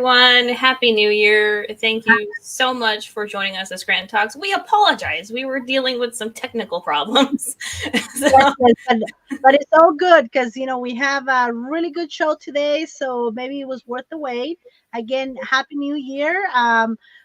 everyone. Happy New Year. Thank you so much for joining us at Scranton Talks. We apologize. We were dealing with some technical problems. Yes, yes, but it's all good because we have a really good show today, so maybe it was worth the wait. Again, happy New Year.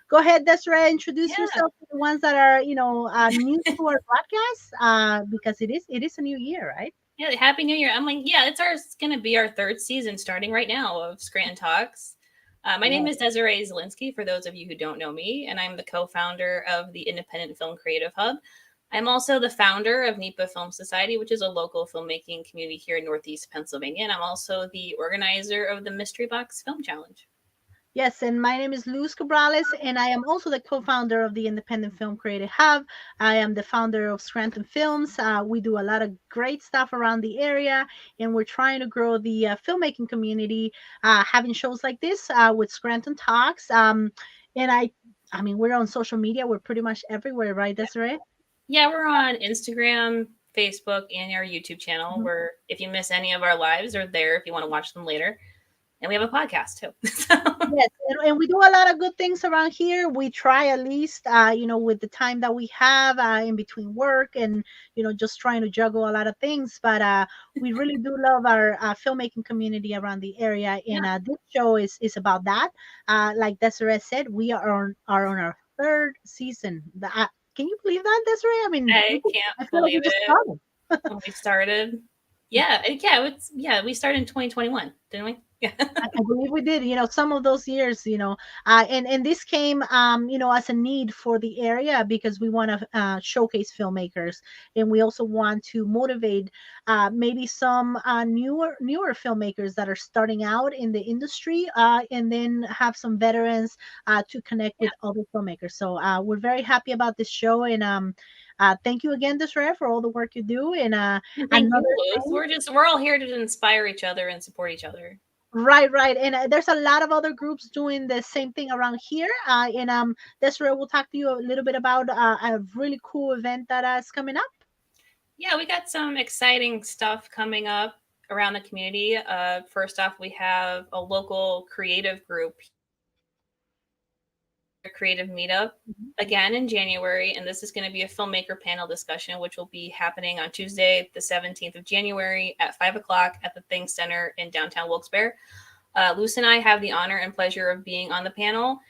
Go ahead, Desiree, introduce Yeah. yourself to the ones that are new to our podcast, because it is a new year, right? Yeah, Happy New Year. I'm like, yeah, it's going to be our third season starting right now of Scranton Talks. My name Yeah. is Desiree Zielinski, for those of you who don't know me, and I'm the co-founder of the Independent Film Creative Hub. I'm also the founder of NEPA Film Society, which is a local filmmaking community here in Northeast Pennsylvania. And I'm also the organizer of the Mystery Box Film Challenge. Yes, and my name is Luz Cabrales, and I am also the co-founder of the Independent Film Creative Hub. I am the founder of Scranton Films. We do a lot of great stuff around the area, and we're trying to grow the filmmaking community, having shows like this with Scranton Talks. And I mean, we're on social media. We're pretty much everywhere, right, Desiree? Yeah, we're on Instagram, Facebook, and our YouTube channel. Mhm. Where if you miss any of our lives, are there if you want to watch them later. And we have a podcast too. So, Yes, and we do a lot of good things around here. We try at least, with the time that we have in between work and, just trying to juggle a lot of things. But we really do love our filmmaking community around the area. And yeah, this show is about that. Like Desiree said, we are on our third season. Can you believe that, Desiree? I mean, I I can't feel like we believe just it. started. When we started, we started in 2021, didn't we? Yeah. I believe we did. Some of those years. And this came, as a need for the area because we want to showcase filmmakers, and we also want to motivate maybe some newer filmmakers that are starting out in the industry, and then have some veterans to connect with other filmmakers. So we're very happy about this show, and thank you again, Desiree, for all the work you do. And And thank you, another Luz. thing. We're all here to inspire each other and support each other. Right, right. And there's a lot of other groups doing the same thing around here. And Desiree will talk to you a little bit about a really cool event that is coming up. Yeah, we got some exciting stuff coming up around the community. First off, we have a local creative group, a creative meetup Mhm. again in January, and this is going to be a filmmaker panel discussion, which will be happening on Tuesday, the 17th of January at 5 o'clock at the Think Center in downtown Wilkes-Barre. Luce and I have the honor and pleasure of being on the panel,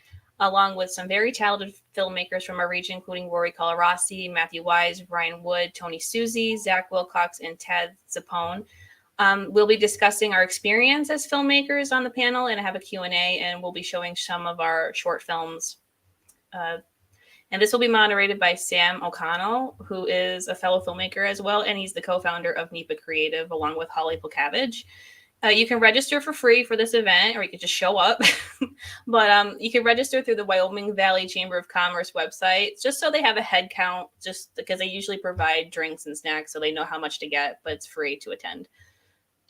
along with some very talented filmmakers from our region, including Rory Colarossi, Matthew Wise, Brian Wood, Tony Susie, Zach Wilcox, and Ted Zappone. We'll be discussing our experience as filmmakers on the panel and have a Q&A, and we'll be showing some of our short films. And this will be moderated by Sam O'Connell, who is a fellow filmmaker as well, and he's the co-founder of NEPA Creative, along with Holly Polkavage. You can register for free for this event, or you can just show up. But you can register through the Wyoming Valley Chamber of Commerce website, just so they have a head count, just because they usually provide drinks and snacks, so they know how much to get, but it's free to attend.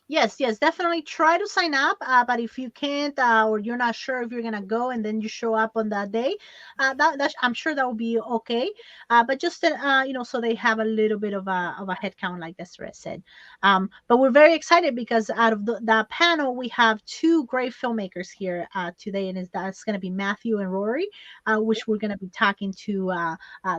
Yes, yes, definitely try to sign up. But if you can't, or you're not sure if you're gonna go, and then you show up on that day, I'm sure that will be okay. But just so they have a little bit of a head count, like Desiree said. But we're very excited because out of the panel, we have two great filmmakers here today, and that's gonna be Matthew and Rory, which we're gonna be talking to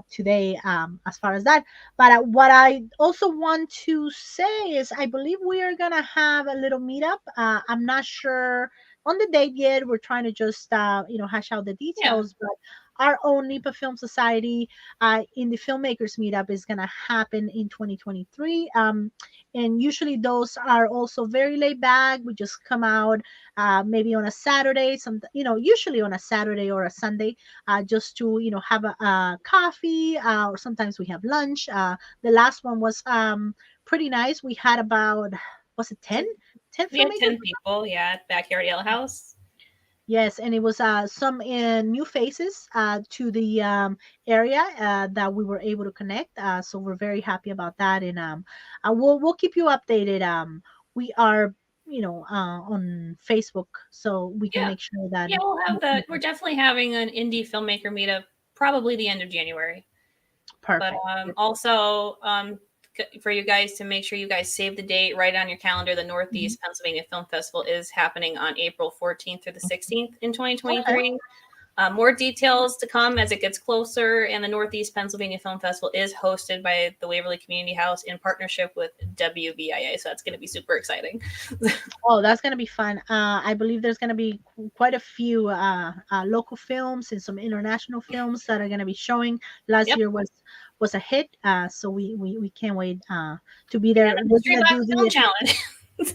today, as far as that. But what I also want to say is, I believe we are gonna have a little meetup. I'm not sure on the date yet. We're trying to just hash out the Yeah. details. But our own NEPA Film Society in the filmmakers meetup is gonna happen in 2023. And usually those are also very laid back. We just come out maybe on a Saturday, usually on a Saturday or a Sunday, just to have a coffee, or sometimes we have lunch. The last one was pretty nice. We had about, was it 10 We had filmmakers? 10 people, yeah, at Backyard Ale House. Yes, and it was some new faces to the area that we were able to connect. So we're very happy about that, and we'll keep you updated. We are, on Facebook, so we can Yeah. make sure that. Yeah, we're definitely having an indie filmmaker meetup probably the end of January. But Perfect. also, for you guys to make sure you guys save the date right on your calendar. The Northeast Pennsylvania Film Festival is happening on April 14th through the 16th in 2023. More details to come as it gets closer. And the Northeast Pennsylvania Film Festival is hosted by the Waverly Community House in partnership with WVIA. So that's going to be super exciting. Oh, that's going to be fun. I believe there's going to be quite a few local films and some international films that are going to be showing. Last year was a hit. So we can't wait to be there. We're going to do the challenge.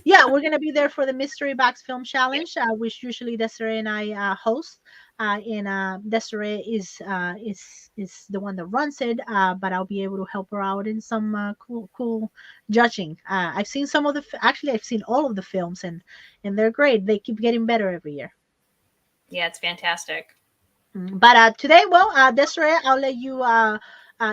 Yeah, we're going to be there for the Mystery Box Film Challenge, which usually Desiree and I host. And Desiree is the one that runs it, but I'll be able to help her out in some cool judging. I've seen some of actually I've seen all of the films, and they're great. They keep getting better every year. Yeah, it's fantastic. But today, well, Desiree, I'll let you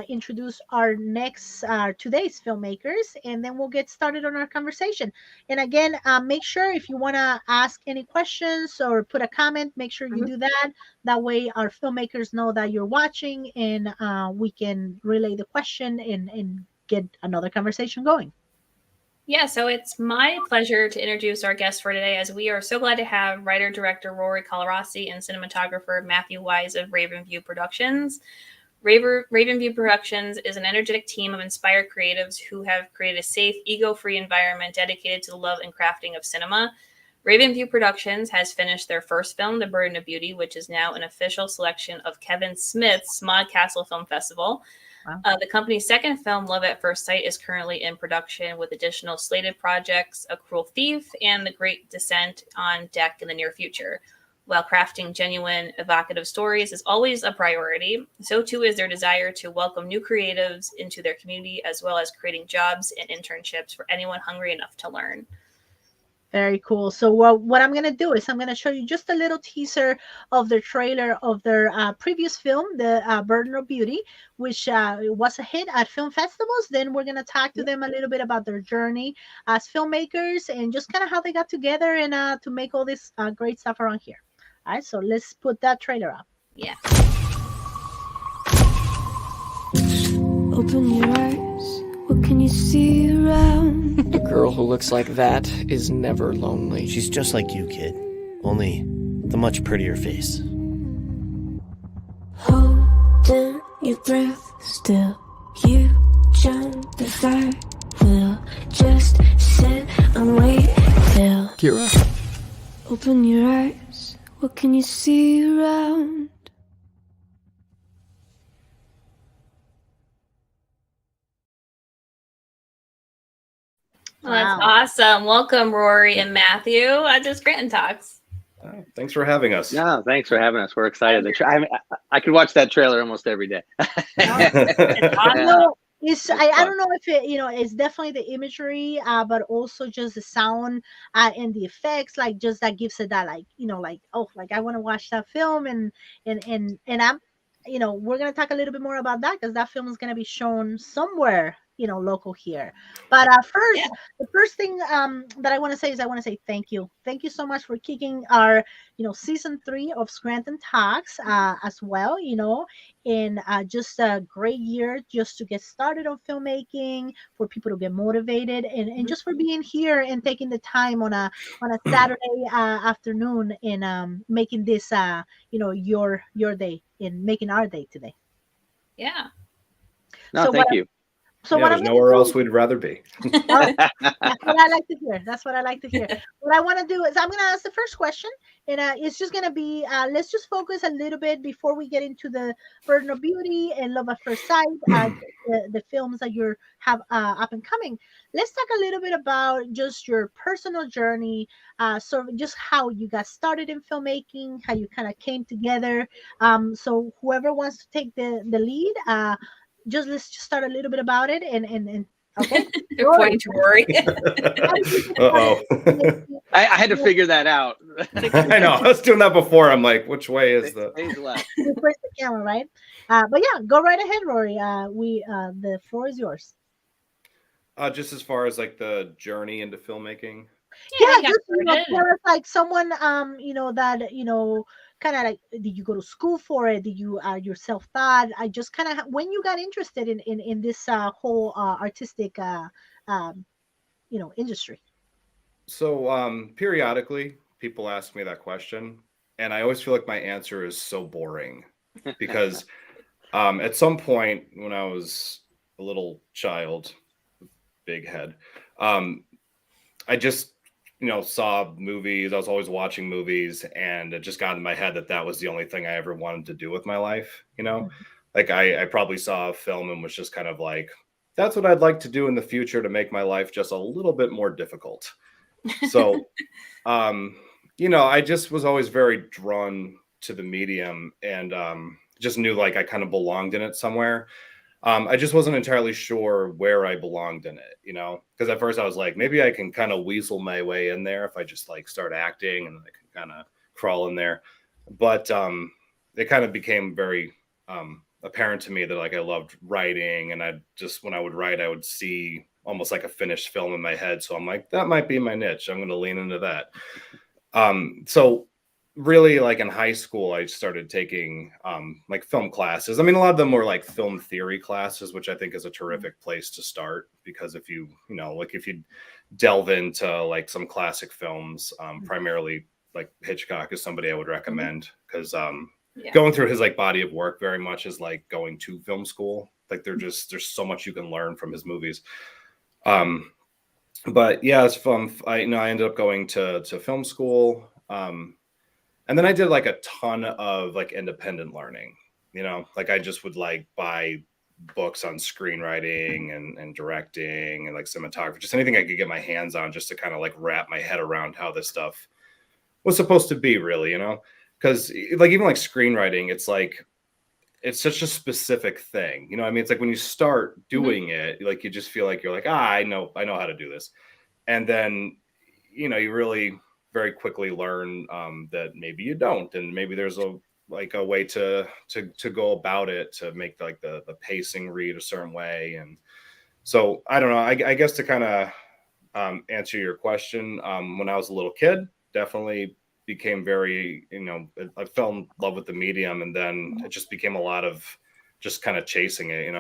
introduce our next today's filmmakers, and then we'll get started on our conversation. And again, make sure if you want to ask any questions or put a comment, make sure you do that. That way our filmmakers know that you're watching, and we can relay the question and get another conversation going. Yeah, so it's my pleasure to introduce our guest for today, as we are so glad to have writer-director Rory Colarossi and cinematographer Matthew Wise of Ravenview Productions. Ravenview Productions is an energetic team of inspired creatives who have created a safe, ego-free environment dedicated to the love and crafting of cinema. Ravenview Productions has finished their first film, The Burden of Beauty, which is now an official selection of Kevin Smith's SMODCastle Film Festival. Wow. The company's second film, Love at First Sight, is currently in production with additional slated projects, A Cruel Thief and The Great Descent, on deck in the near future. While crafting genuine, evocative stories is always a priority, so too is their desire to welcome new creatives into their community, as well as creating jobs and internships for anyone hungry enough to learn. Very cool. So what I'm going to do is I'm going to show you just a little teaser of their trailer of their previous film, The Burden of Beauty, which was a hit at film festivals. Then we're going to talk to them a little bit about their journey as filmmakers and just kind of how they got together and to make all this great stuff around here. All right, so let's put that trailer up. Yeah. Open your eyes. What can you see around? A girl who looks like that is never lonely. She's just like you, kid. Only with a much prettier face. Holding your breath still. You join the fire. We'll just sit and wait till. Kira? Open your eyes. What can you see around? Well, that's awesome. Welcome, Rory and Matthew, to Scranton Talks. Thanks for having us. No, thanks for having us. We're excited. I could watch that trailer almost every day. It's awesome. I don't know if it's definitely the imagery, but also just the sound and the effects, like just that gives it that I want to watch that film and I'm we're gonna talk a little bit more about that because that film is gonna be shown somewhere local here. But the first thing that I want to say is I want to say thank you so much for kicking our season 3 of Scranton Talks as well, and just a great year just to get started on filmmaking, for people to get motivated, and just for being here and taking the time on a Saturday afternoon and making this your day and making our day today. Yeah. No, thank you. So there's nowhere else we'd rather be. That's what I like to hear. What I want to do is I'm going to ask the first question, and it's just going to be, let's just focus a little bit before we get into the Burden of Beauty and Love at First Sight, the films that you have up and coming. Let's talk a little bit about just your personal journey, so just how you got started in filmmaking, how you kind of came together. So whoever wants to take the lead, let's just start a little bit about it and okay. Pointing to Rory. Uh-oh. I had to figure that out. I know. I was doing that before. I'm like, which way is the left? You press the camera, right? But yeah, go right ahead, Rory. The floor is yours. Just as far as like the journey into filmmaking. Yeah, just tell us like someone that kind of like, did you go to school for it? Did you yourself thought? I just kind of when you got interested in this whole artistic industry. So periodically people ask me that question, and I always feel like my answer is so boring because at some point when I was a little child, big head, I just saw movies. I was always watching movies, and it just got in my head that that was the only thing I ever wanted to do with my life. Like I probably saw a film and was just kind of like, that's what I'd like to do in the future to make my life just a little bit more difficult. So, I just was always very drawn to the medium, and just knew like I kind of belonged in it somewhere. I just wasn't entirely sure where I belonged in it, because at first I was like, maybe I can kind of weasel my way in there if I just like start acting and I can kind of crawl in there. But it kind of became very apparent to me that like I loved writing, and when I would write, I would see almost like a finished film in my head. So I'm like, that might be my niche. I'm going to lean into that. So really, like in high school, I started taking like film classes. I mean, a lot of them were like film theory classes, which I think is a terrific place to start, because if you delve into like some classic films, primarily like Hitchcock is somebody I would recommend, because going through his like body of work very much is like going to film school. Like there's so much you can learn from his movies. But yeah, it's fun. I ended up going to film school. And then I did like a ton of like independent learning, like I just would like buy books on screenwriting and directing and like cinematography, just anything I could get my hands on, just to kind of like wrap my head around how this stuff was supposed to be, really, because like even like screenwriting, it's such a specific thing. I mean, it's like when you start doing it, like you just feel like you're like, I know how to do this. And then, you really very quickly learn that maybe you don't, and maybe there's a way to go about it to make like the pacing read a certain way. And so I don't know, I guess to kind of answer your question, when I was a little kid, definitely became very, I fell in love with the medium, and then it just became a lot of just kind of chasing it.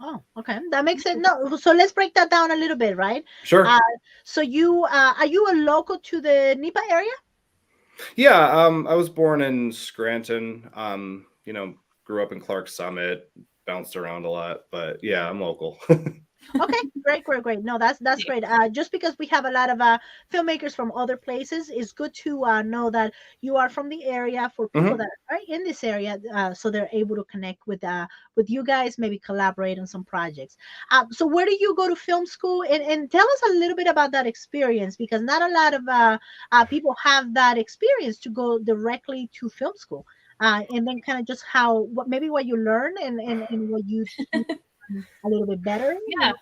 Oh, okay. That makes sense. No, so let's break that down a little bit, right? Sure. So you are you a local to the NEPA area? Yeah, I was born in Scranton. Grew up in Clark Summit, bounced around a lot, but yeah, I'm local. Okay, great. No, that's great. Just because we have a lot of filmmakers from other places, it's good to know that you are from the area, for people that are in this area, so they're able to connect with you guys, maybe collaborate on some projects. So where do you go to film school, and tell us a little bit about that experience, because not a lot of people have that experience to go directly to film school, and then kind of just what you learn and what you do a little bit better. Yeah.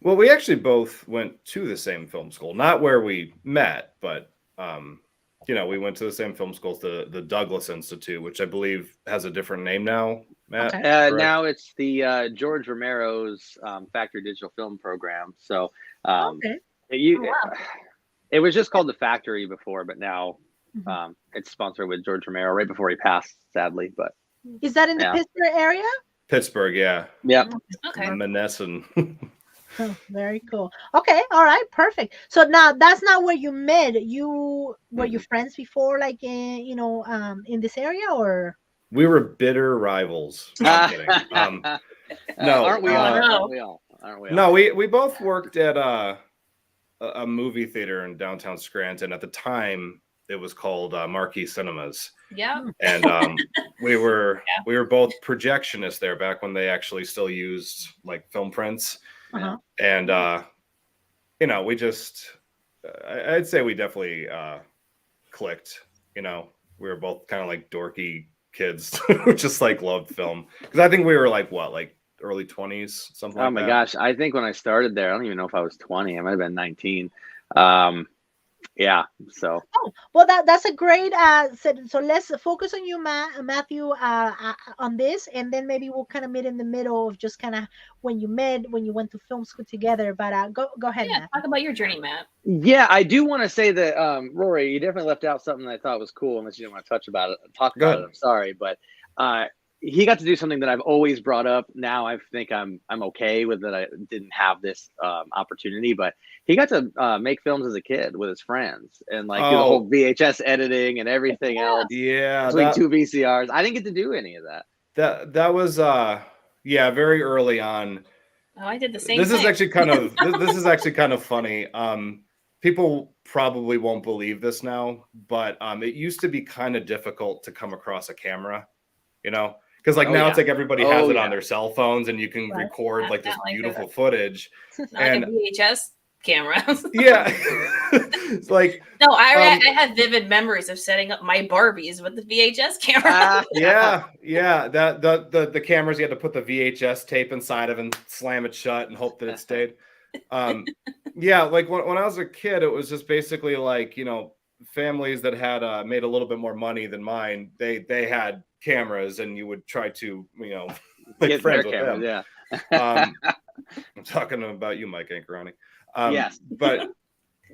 Well, we actually both went to the same film school, not where we met, but we went to the same film school, the Douglas Institute, which I believe has a different name now. Matt, now it's the George Romero's Factory Digital Film Program. So it was just called the Factory before, but now it's sponsored with George Romero right before he passed, sadly. But is that in the Pittsburgh area? Pittsburgh, yeah. Yep. Okay. Monessen. Oh, very cool. Okay, all right, perfect. So now that's not where you met. Were you friends before, like in this area, or? We were bitter rivals. No, I'm kidding. No, aren't we all? No, we both worked at a movie theater in downtown Scranton. At the time, it was called Marquee Cinemas. Yeah. And we were both projectionists there back when they actually still used like film prints. And we just I'd say we definitely clicked. We were both kind of like dorky kids who just like loved film, because I think we were like early 20s, something like that. Oh my gosh, I think when I started there, I don't even know if I was 20. I might have been 19. yeah, so Oh, well, that's a great. So let's focus on you, Matthew, on this, and then maybe we'll kind of meet in the middle of just kind of when you met, when you went to film school together. But go ahead, Yeah, Matthew. talk about your journey, Matt. yeah, I do want to say that Rory, you definitely left out something that I thought was cool, unless you didn't want to talk Go about ahead. it. I'm sorry, but he got to do something that I've always brought up. Now I think I'm okay with that. I didn't have this opportunity, but he got to make films as a kid with his friends and like do the whole VHS editing and everything else Yeah, between two VCRs. I didn't get to do any of that. that was very early on. Oh, I did the same This thing. is actually kind of this is actually kind of funny. People probably won't believe this now, but it used to be kind of difficult to come across a camera, because like now it's like everybody has it on their cell phones and you can record like this beautiful footage. Not like a VHS camera. Yeah. It's like no, I had vivid memories of setting up my Barbies with the VHS camera. yeah. That the cameras, you had to put the VHS tape inside of and slam it shut and hope that it stayed. Yeah, like when I was a kid, it was just basically like, families that had made a little bit more money than mine, they had cameras and you would try to, make Get friends their with cameras, them. Yeah. I'm talking about you, Mike Ancarani. Yes. But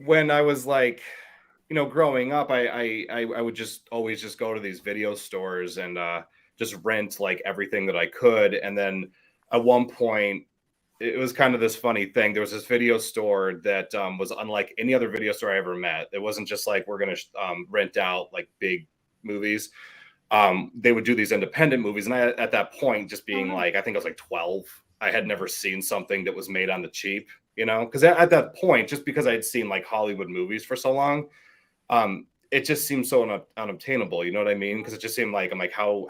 when I was like, growing up, I would just always just go to these video stores and just rent like everything that I could. And then at one point, it was kind of this funny thing. There was this video store that was unlike any other video store I ever met. It wasn't just like we're going to rent out like big movies. They would do these independent movies. And I, at that point, just being like, I think I was like 12, I had never seen something that was made on the cheap, because at that point, just because I had seen like Hollywood movies for so long, it just seemed so unobtainable. You know what I mean? Because it just seemed like, I'm like, how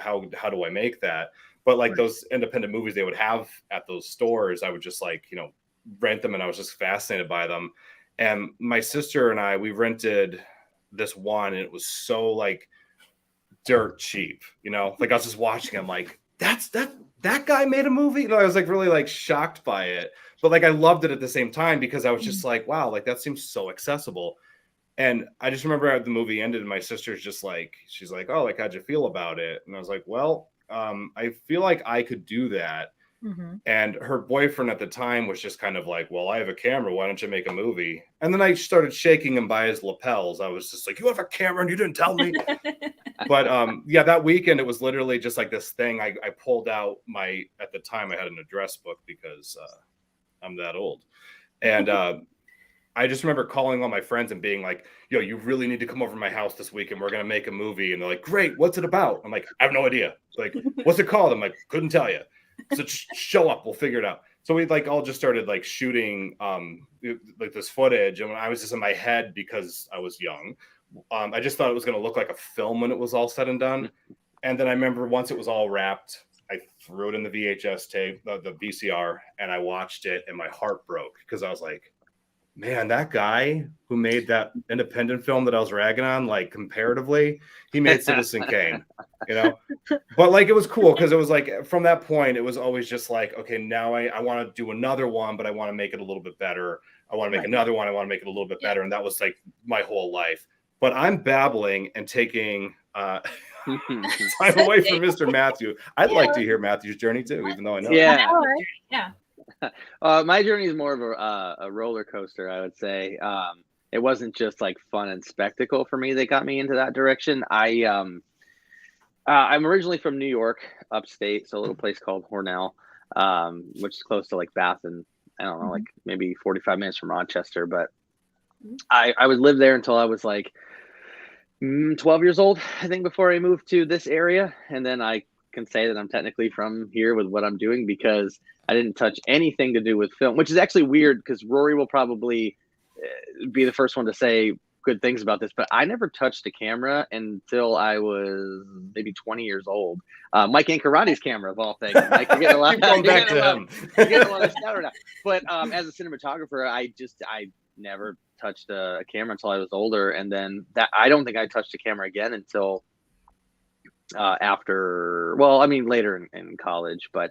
do I make that? But like those independent movies they would have at those stores, I would just like, rent them, and I was just fascinated by them. And my sister and I, we rented this one, and it was so like dirt cheap, like I was just watching, I'm like, that guy made a movie. I was like really like shocked by it, but like I loved it at the same time because I was just like, wow, like that seems so accessible. And I just remember the movie ended and my sister's just like, she's like, oh, like how'd you feel about it? And I was like, well, I feel like I could do that. Mm-hmm. And her boyfriend at the time was just kind of like, well, I have a camera, why don't you make a movie? And then I started shaking him by his lapels. I was just like, you have a camera and you didn't tell me. But that weekend it was literally just like this thing. I pulled out at the time I had an address book because I'm that old. And I just remember calling all my friends and being like, yo, you really need to come over to my house this weekend. We're going to make a movie. And they're like, great. What's it about? I'm like, I have no idea. Like, what's it called? I'm like, couldn't tell you. So just show up. We'll figure it out. So we like all just started like shooting like this footage. And when I was just in my head because I was young, I just thought it was going to look like a film when it was all said and done. And then I remember once it was all wrapped, I threw it in the VHS tape, the VCR, and I watched it and my heart broke because I was like, man, that guy who made that independent film that I was ragging on, like comparatively, he made Citizen Kane, but like, it was cool. Cause it was like, from that point, it was always just like, okay, now I want to do another one, but I want to make it a little bit better. I want to make another one. I want to make it a little bit better. And that was like my whole life, but I'm babbling and taking time away from Mr. Matthew. I'd like to hear Matthew's journey too, even though I know. Yeah. My journey is more of a roller coaster, I would say. It wasn't just like fun and spectacle for me that got me into that direction. I'm originally from New York, upstate, so a little place called Hornell, which is close to like Bath and I don't know, like maybe 45 minutes from Rochester. But I would live there until I was like 12 years old, I think, before I moved to this area. And then I can say that I'm technically from here with what I'm doing because I didn't touch anything to do with film, which is actually weird because Rory will probably be the first one to say good things about this, but I never touched a camera until I was maybe 20 years old. Mike Ancarani's camera of all things. Mike, you're getting a lot, going back to him. You're getting a lot of shout out. But as a cinematographer, I never touched a camera until I was older, and then I don't think I touched a camera again until later in college. But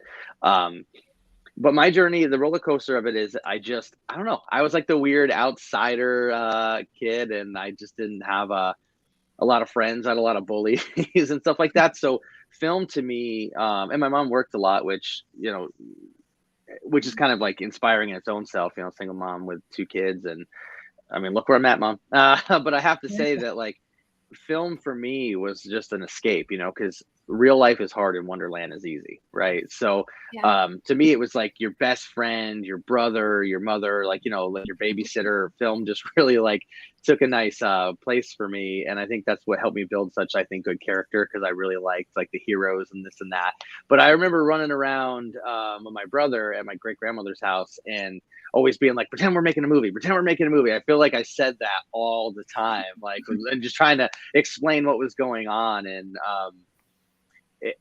but my journey, the roller coaster of it is, I don't know. I was like the weird outsider kid, and I just didn't have a lot of friends. I had a lot of bullies and stuff like that. So film to me, and my mom worked a lot, which is kind of like inspiring in its own self. Single mom with 2 kids, and I mean, look where I'm at, Mom. But I have to say that, like, film for me was just an escape, because real life is hard and Wonderland is easy, right? So to me, it was like your best friend, your brother, your mother, like, like your babysitter. Film just really like took a nice place for me, and I think that's what helped me build such, I think, good character, because I really liked like the heroes and this and that. But I remember running around with my brother at my great grandmother's house and always being like, pretend we're making a movie, pretend we're making a movie. I feel like I said that all the time, like, and just trying to explain what was going on.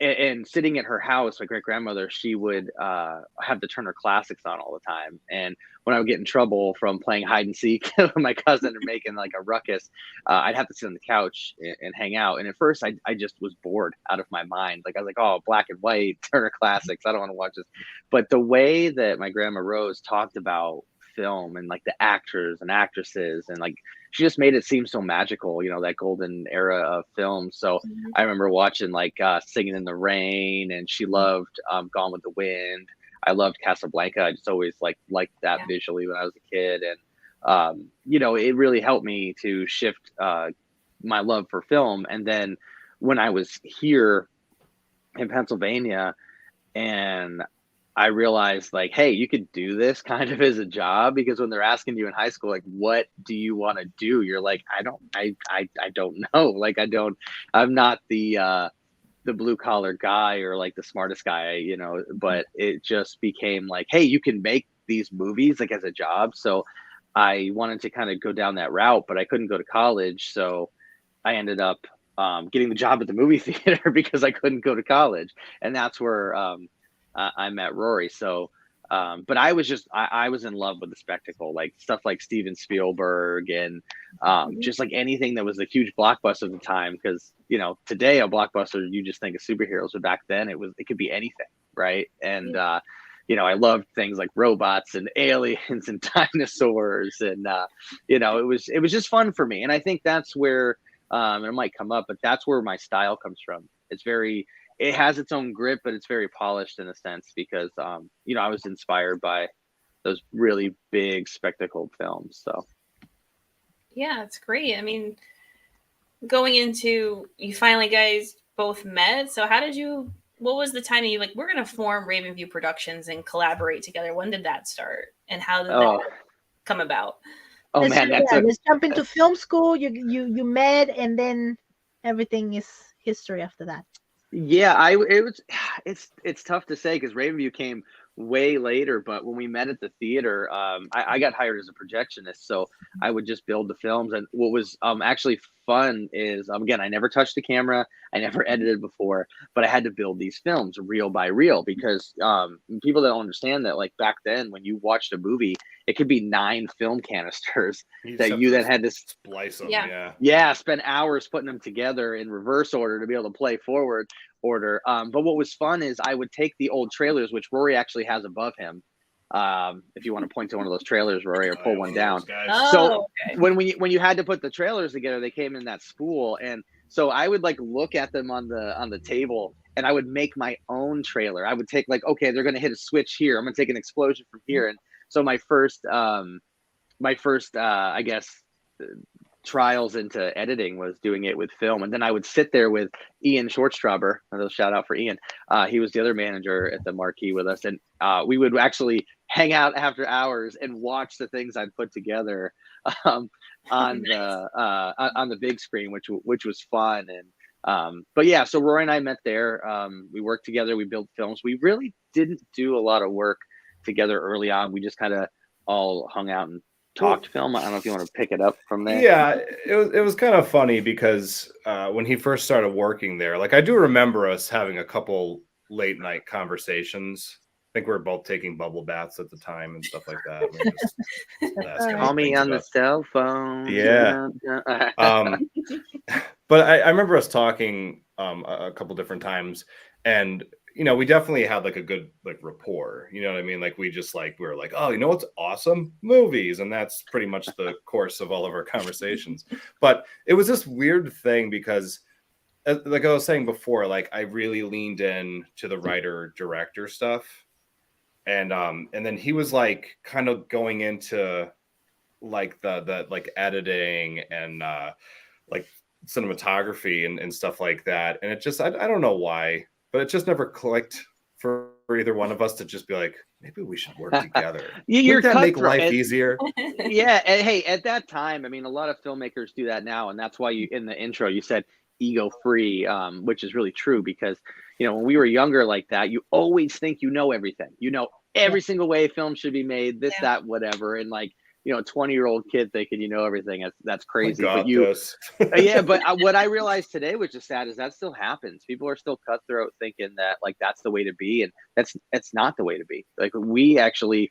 And sitting at her house, my great grandmother, she would have the Turner Classics on all the time. And when I would get in trouble from playing hide and seek with my cousin or making like a ruckus, I'd have to sit on the couch and hang out. And at first, I just was bored out of my mind. Like, I was like, oh, black and white Turner Classics, I don't want to watch this. But the way that my grandma Rose talked about film and like the actors and actresses, and like she just made it seem so magical, that golden era of film. So I remember watching like Singing in the Rain, and she loved Gone with the Wind. I loved Casablanca. I just always liked that visually when I was a kid. And it really helped me to shift my love for film. And then when I was here in Pennsylvania, and I realized, like, hey, you could do this kind of as a job, because when they're asking you in high school, like, what do you want to do? You're like, I don't know. Like, I'm not the blue collar guy or like the smartest guy, but it just became like, hey, you can make these movies like as a job. So I wanted to kind of go down that route, but I couldn't go to college. So I ended up getting the job at the movie theater because I couldn't go to college. And that's where I met Rory. So, but I was in love with the spectacle, like stuff like Steven Spielberg and just like anything that was a huge blockbuster at the time. Because, today a blockbuster, you just think of superheroes, but back then it could be anything. Right. And, I loved things like robots and aliens and dinosaurs. And, it was just fun for me. And I think that's where, and it might come up, but that's where my style comes from. It has its own grip, but it's very polished in a sense because, I was inspired by those really big spectacle films. So. Yeah, it's great. I mean, going into, you finally guys both met. So what was the time you we're going to form Ravenview Productions and collaborate together? When did that start? And how did that come about? Oh man, let's jump into film school. You met, and then everything is history after that. Yeah, it's tough to say because Ravenview came way later, but when we met at the theater, I got hired as a projectionist, so I would just build the films. And what was actually fun is, again, I never touched the camera, I never edited before, but I had to build these films reel by reel because people don't understand that, like, back then when you watched a movie, it could be 9 film canisters that you then had to splice them. Spend hours putting them together in reverse order to be able to play forward order. But what was fun is I would take the old trailers, which Rory actually has above him. If you want to point to one of those trailers, Rory, or pull one down. When you had to put the trailers together, they came in that spool, and so I would look at them on the table, and I would make my own trailer. I would take okay, they're going to hit a switch here. I'm going to take an explosion from here, and so my first I guess trials into editing was doing it with film. And then I would sit there with Ian Shortstraber, a shout out for Ian. He was the other manager at the Marquee with us, and we would actually hang out after hours and watch the things I'd put together on the big screen, which was fun. And but yeah, so Rory and I met there. We worked together, we built films. We really didn't do a lot of work together early on. We just kind of all hung out and talked film. I don't know if you want to pick it up from there. Yeah, it was kind of funny because when he first started working there, I do remember us having a couple late night conversations. I think we were both taking bubble baths at the time and stuff like that. Call me on the cell phone. Yeah. But I remember us talking a couple different times, and you know, we definitely had like a good like rapport. You know what I mean? Like we were like, oh, you know what's awesome? Movies. And that's pretty much the course of all of our conversations. But it was this weird thing because like I was saying before, like I really leaned in to the writer director stuff. And then he was like kind of going into like the like editing and like cinematography and stuff like that. And it just I don't know why, but it just never clicked for either one of us to just be like, maybe we should work together. You're Wouldn't that make cutthroat. life easier? Yeah, and hey, at that time, I mean, a lot of filmmakers do that now, and that's why you in the intro you said ego free, which is really true because you know when we were younger like that, you always think you know everything. You know every single way film should be made, this, that, whatever, and like you know, a 20-year-old kid thinking you know everything. That's crazy. But you, yeah. But what I realized today, which is sad, is that still happens. People are still cutthroat, thinking that like that's the way to be, and that's not the way to be. Like we actually,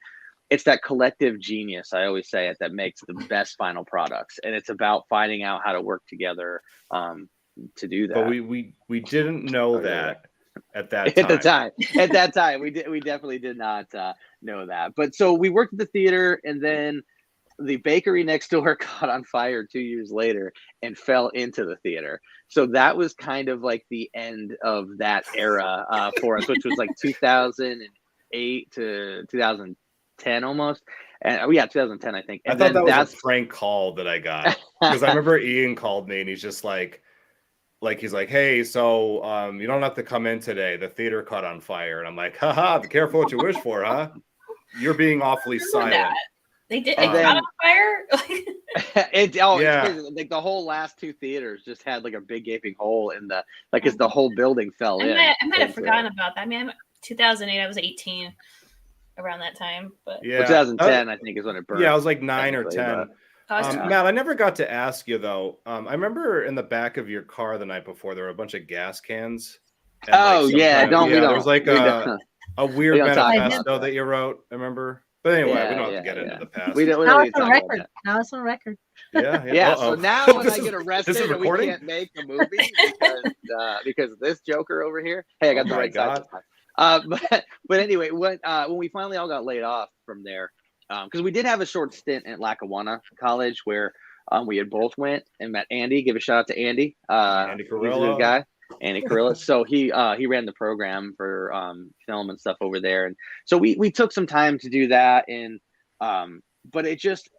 it's that collective genius. I always say it that makes the best final products, and it's about finding out how to work together to do that. But we didn't know that. At that time, we definitely did not know that. But so we worked at the theater, and then the bakery next door caught on fire 2 years later and fell into the theater. So that was kind of like the end of that era for us, which was like 2008 to 2010 almost. And yeah, 2010, I think. And I thought that was a prank call that I got because I remember Ian called me and he's just like he's like, hey, so you don't have to come in today. The theater caught on fire. And I'm like, haha, be careful what you wish for, huh? You're being awfully silent. They did it caught on fire. It's crazy. Like the whole last two theaters just had like a big gaping hole in the as the whole building fell in. I might have forgotten about that. I mean, 2008, I was 18 around that time, but yeah, 2010 I think is when it burned. Yeah, I was like 9 or 10. Matt, I never got to ask you though. I remember in the back of your car the night before there were a bunch of gas cans. And there was like a weird manifesto that you wrote. I remember. But anyway, we don't have to get into the past. Now it's on record. Yeah. So now when I get arrested and we can't make a movie because of this joker over here. Hey, I got the right side. But anyway, when we finally all got laid off from there, because we did have a short stint at Lackawanna College where we had both went and met Andy. Give a shout out to Andy. Andy Carrillo. He's a good guy. Andy Carillas. So he ran the program for film and stuff over there, and so we took some time to do that. And but it just,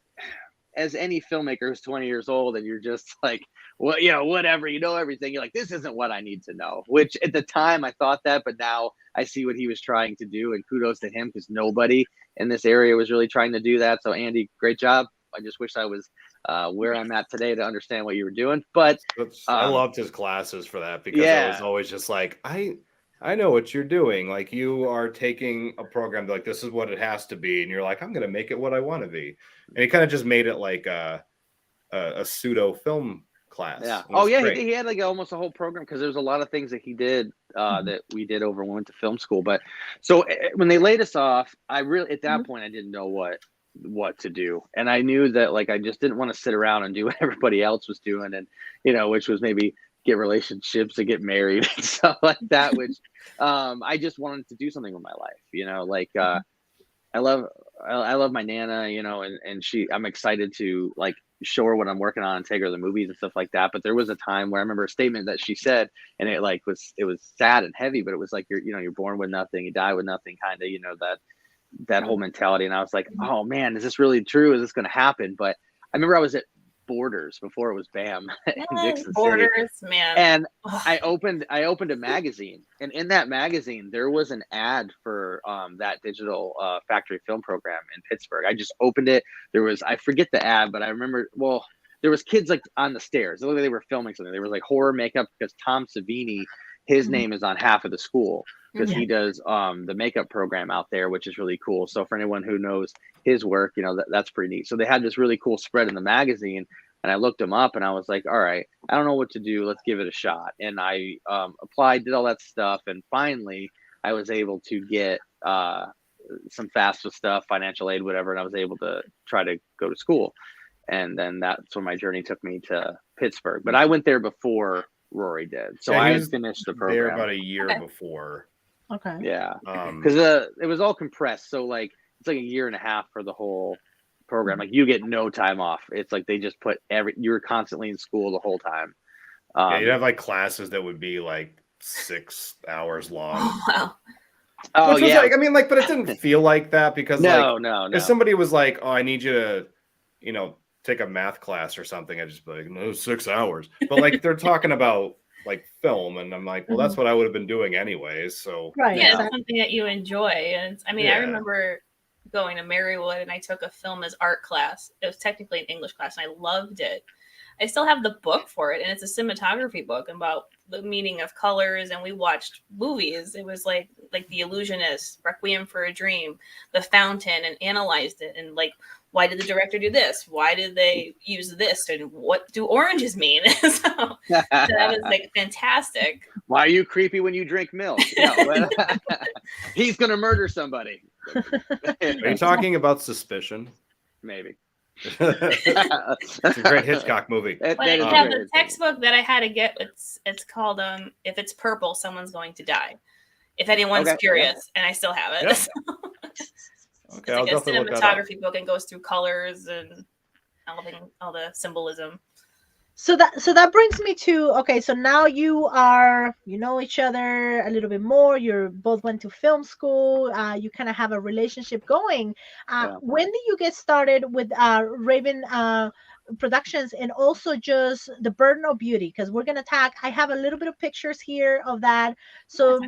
as any filmmaker who's 20 years old and you're just like, well, you know, whatever, you know everything. You're like, this isn't what I need to know. Which at the time I thought that, but now I see what he was trying to do, and kudos to him because nobody in this area was really trying to do that. So Andy, great job. I just wish I was where I'm at today to understand what you were doing. But I loved his classes for that because I was always just like, I know what you're doing. Like you are taking a program like this is what it has to be, and you're like, I'm gonna make it what I want to be. And he kind of just made it like a pseudo film class. Yeah. Oh yeah, he had like almost a whole program because there's a lot of things that he did that we did over when we went to film school. But so when they laid us off, I really at that point I didn't know what to do, and I knew that like I just didn't want to sit around and do what everybody else was doing, and you know, which was maybe get relationships and get married and stuff like that, which I just wanted to do something with my life, you know, like I love my Nana, you know, and I'm excited to like show her what I'm working on and take her to the movies and stuff like that. But there was a time where I remember a statement that she said, and it was sad and heavy, but it was like you're born with nothing, you die with nothing, kind of, you know, that whole mentality. And I was like, oh man, is this really true? Is this going to happen? But I remember I was at Borders before it was BAM in Dixon Borders, City. man. And I opened a magazine, and in that magazine there was an ad for that digital factory film program in Pittsburgh. I just opened it. There was, I forget the ad, but I remember, well, there was kids like on the stairs. It looked like they were filming something. There was like horror makeup because Tom Savini, his name is on half of the school because he does the makeup program out there, which is really cool. So for anyone who knows his work, you know, that's pretty neat. So they had this really cool spread in the magazine, and I looked him up and I was like, all right, I don't know what to do. Let's give it a shot. And I applied, did all that stuff. And finally I was able to get some FAFSA stuff, financial aid, whatever. And I was able to try to go to school. And then that's when my journey took me to Pittsburgh. But I went there before Rory did. So I had finished the program there about a year before. Okay. Yeah, Um, because it was all compressed. So like it's like a year and a half for the whole program. Like you get no time off. It's like they just put you're constantly in school the whole time. yeah, you'd have like classes that would be like 6 hours long. Oh, wow. Oh Which was yeah, like, I mean, like, but it didn't feel like that because, no, like, no, if no. somebody was like, "Oh, I need you to, take a math class or something," I'd just be like, "No, 6 hours." But like, they're talking about like film, and I'm like, well, that's what I would have been doing anyways. So Right. Yeah, it's Exactly. something that you enjoy. And I mean, I Yeah. remember going to Marywood and I took a film as art class. It was technically an English class and I loved it. I still have the book for it, and it's a cinematography book about the meaning of colors. And we watched movies. It was like The Illusionist, Requiem for a Dream, The Fountain, and analyzed it. And like, why did the director do this? Why did they use this? And what do oranges mean? so that was like fantastic. Why are you creepy when you drink milk? No, he's gonna murder somebody. Are you talking about Suspicion? Maybe. It's a great Hitchcock movie. But yeah, the textbook that I had to get, it's called If It's Purple, Someone's Going to Die. If anyone's curious, and I still have it. Yeah. So, Okay, it's I'll like a definitely look that up. cinematography book and goes through colors and all the symbolism. So that brings me to, okay, so now you know each other a little bit more. You both went to film school. You kind of have a relationship going. When did you get started with Raven Productions, and also just The Burden of Beauty? Because we're gonna I have a little bit of pictures here of that. So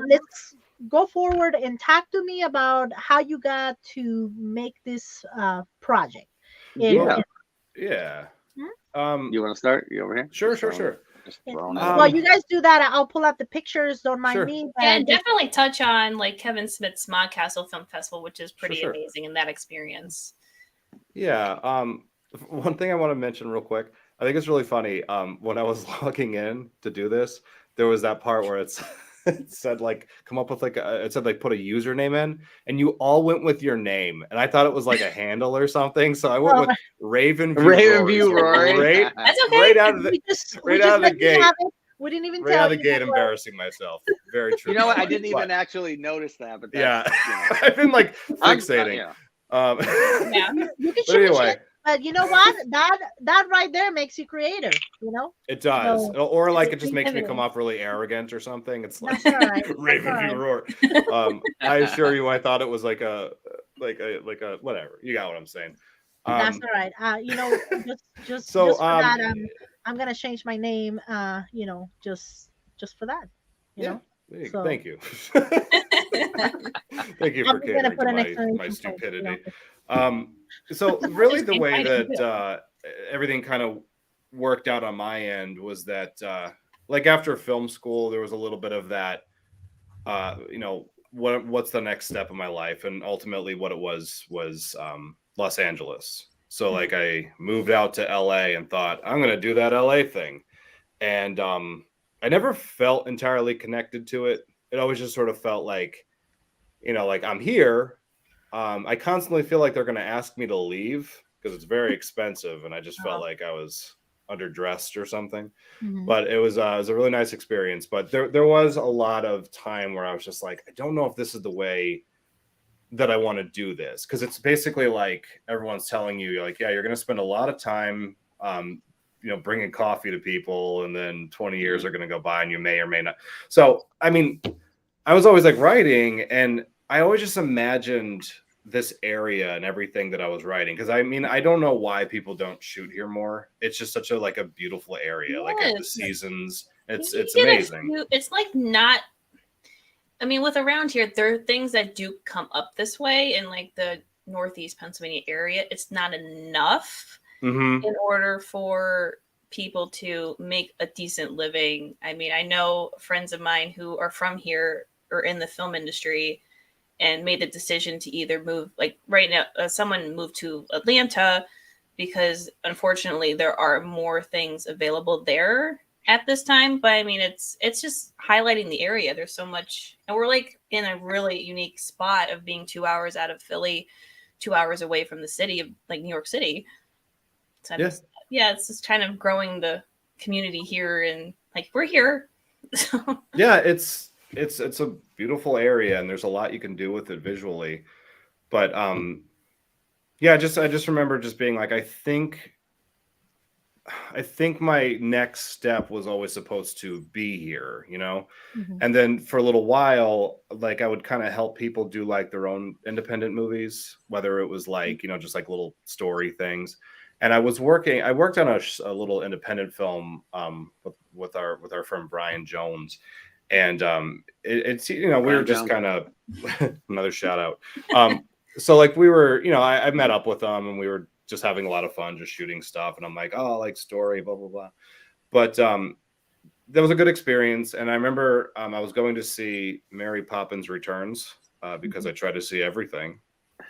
let's go forward and talk to me about how you got to make this project. Yeah. You want to start? You over here? Sure. Just throwing it While you guys do that, I'll pull out the pictures. Don't mind me. And definitely touch on like Kevin Smith's SMODCastle Film Festival, which is pretty amazing in that experience. Yeah. One thing I want to mention real quick. I think it's really funny. When I was logging in to do this, there was that part where it said like come up with like it said like put a username in, and you all went with your name, and I thought it was like a handle or something, so I went with Raven View Rory. That's okay. Right out of the gate. We didn't even right tell out of you the gate, embarrassing myself. Very true. You know what? I didn't even actually notice that, but yeah, I've been like fixating. You can change it. But you know what? That right there makes you creative, you know? It does. Or like it just makes me come off really arrogant or something. It's like Raven View Roar. I assure you, I thought it was like a whatever. You got what I'm saying. That's all right. You know, just for that, I'm gonna change my name, you know, just for that. You know? Thank you. Thank you for catering to my stupidity. So really the way that everything kind of worked out on my end was that like after film school, there was a little bit of that, what's the next step of my life? And ultimately what it was Los Angeles. So like I moved out to LA and thought, I'm going to do that LA thing. And I never felt entirely connected to it. It always just sort of felt like, like I'm here. I constantly feel like they're going to ask me to leave because it's very expensive. And I just felt like I was underdressed or something. But it was a really nice experience. But there was a lot of time where I was just like, I don't know if this is the way that I want to do this. Because it's basically like everyone's telling you, like, yeah, you're going to spend a lot of time, bringing coffee to people. And then 20 years are going to go by and you may or may not. So, I mean, I was always like writing, and I always just imagined this area and everything that I was writing. Because I mean, I don't know why people don't shoot here more. It's just such a beautiful area. Like at the seasons, it's amazing. It's like not. I mean, with around here, there are things that do come up this way in like the Northeast Pennsylvania area. It's not enough in order for people to make a decent living. I mean, I know friends of mine who are from here or in the film industry and made the decision to either move, like right now, someone moved to Atlanta because unfortunately there are more things available there at this time. But I mean, it's just highlighting the area. There's so much, and we're like in a really unique spot of being 2 hours out of Philly, 2 hours away from the city of like New York City. So it's just kind of growing the community here, and like we're here. Yeah, it's it's a beautiful area, and there's a lot you can do with it visually. But yeah, I just remember just being like, I think my next step was always supposed to be here, you know? Mhm. And then for a little while, like I would kind of help people do like their own independent movies, whether it was like, you know, just like little story things. And I worked on a little independent film with our friend Brian Jones. And it's, you know, we were Brian just Jones. kind of another shout out. So like we were, you know, I met up with them and we were just having a lot of fun, just shooting stuff. And I'm like, oh, like story, blah, blah, blah. But that was a good experience. And I remember I was going to see Mary Poppins Returns because I try to see everything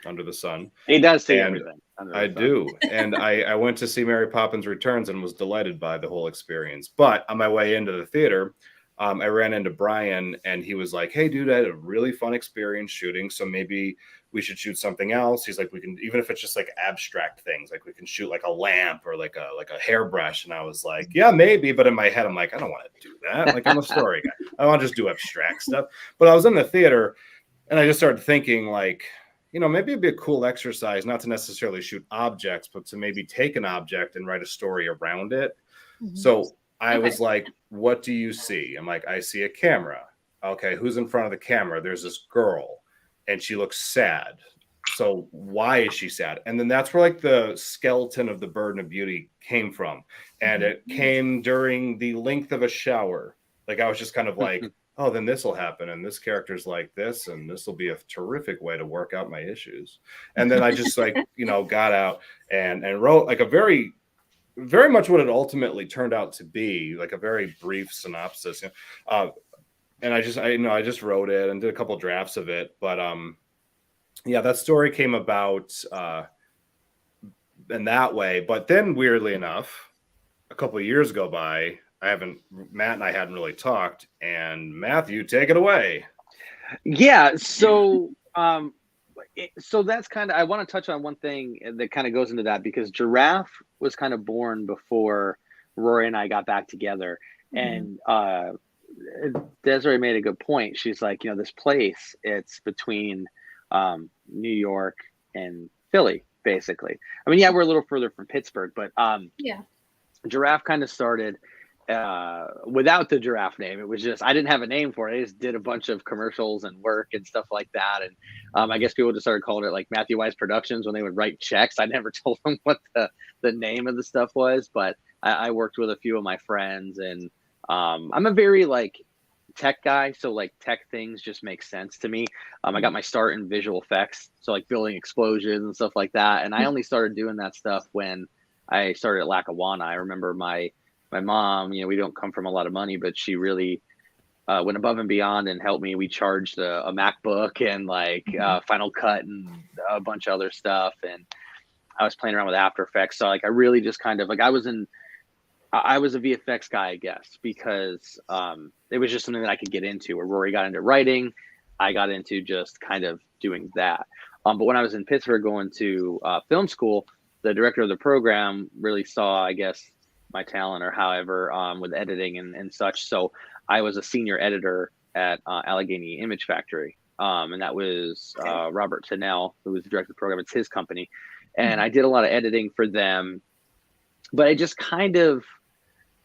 under the sun. He does see And everything. I do. And I went to see Mary Poppins Returns and was delighted by the whole experience. But on my way into the theater, I ran into Brian and he was like, hey, dude, I had a really fun experience shooting. So maybe we should shoot something else. He's like, we can, even if it's just like abstract things, like we can shoot like a lamp or like a hairbrush. And I was like, yeah, maybe. But in my head, I'm like, I don't want to do that. Like I'm a story guy. I want to just do abstract stuff. But I was in the theater and I just started thinking like, you know, maybe it'd be a cool exercise, not to necessarily shoot objects, but to maybe take an object and write a story around it. So I was like, what do you see? I'm like, I see a camera. Okay, who's in front of the camera? There's this girl and she looks sad. So why is she sad? And then that's where like the skeleton of the Burden of Beauty came from. And it came during the length of a shower. Like I was just kind of like, oh, then this will happen. And this character's like this, and this will be a terrific way to work out my issues. And then I just like, you know, got out and wrote like a very much what it ultimately turned out to be, like a very brief synopsis. And I just wrote it and did a couple drafts of it. But yeah, that story came about in that way. But then weirdly enough, a couple of years go by. Matt and I hadn't really talked. And Matthew, take it away. Yeah. So that's kind of, I want to touch on one thing that kind of goes into that, because Giraffe was kind of born before Rory and I got back together. And Desiree made a good point. She's like, you know, this place, it's between New York and Philly, basically. I mean, yeah, we're a little further from Pittsburgh, but Yeah. Giraffe kind of started without the Giraffe name. It was just, I didn't have a name for it. I just did a bunch of commercials and work and stuff like that. And I guess people just started calling it like Matthew Wise Productions when they would write checks. I never told them what the name of the stuff was, but I worked with a few of my friends, and I'm a very like tech guy. So like tech things just make sense to me. I got my start in visual effects. So like building explosions and stuff like that. And I only started doing that stuff when I started at Lackawanna. I remember my mom, you know, we don't come from a lot of money, but she really went above and beyond and helped me. We charged a MacBook and like Final Cut and a bunch of other stuff. And I was playing around with After Effects. So like, I really just kind of like, I was a VFX guy, I guess, because it was just something that I could get into. Where Rory got into writing, I got into just kind of doing that. But when I was in Pittsburgh going to film school, the director of the program really saw, I guess, my talent or however with editing and such. So I was a senior editor at Allegheny Image Factory. And that was Robert Tennell, who was the director of the program. It's his company. And I did a lot of editing for them. But I just kind of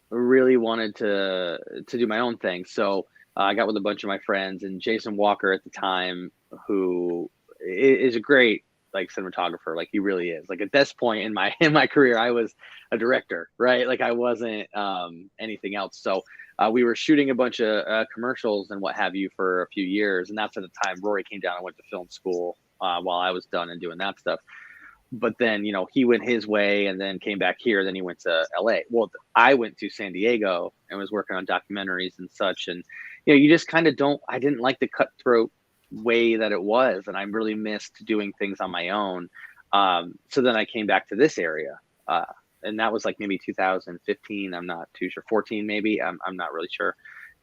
really wanted to do my own thing. So I got with a bunch of my friends, and Jason Walker at the time, who is a great like cinematographer. Like he really is. Like at this point in my career, I was a director, right? Like I wasn't anything else. So we were shooting a bunch of commercials and what have you for a few years. And that's at the time Rory came down and went to film school while I was done and doing that stuff. But then, you know, he went his way and then came back here. Then he went to LA. Well, I went to San Diego and was working on documentaries and such. And, you know, you just kind of I didn't like the cutthroat way that it was. And I really missed doing things on my own. So then I came back to this area. And that was like maybe 2015. I'm not too sure. 14, maybe. I'm not really sure.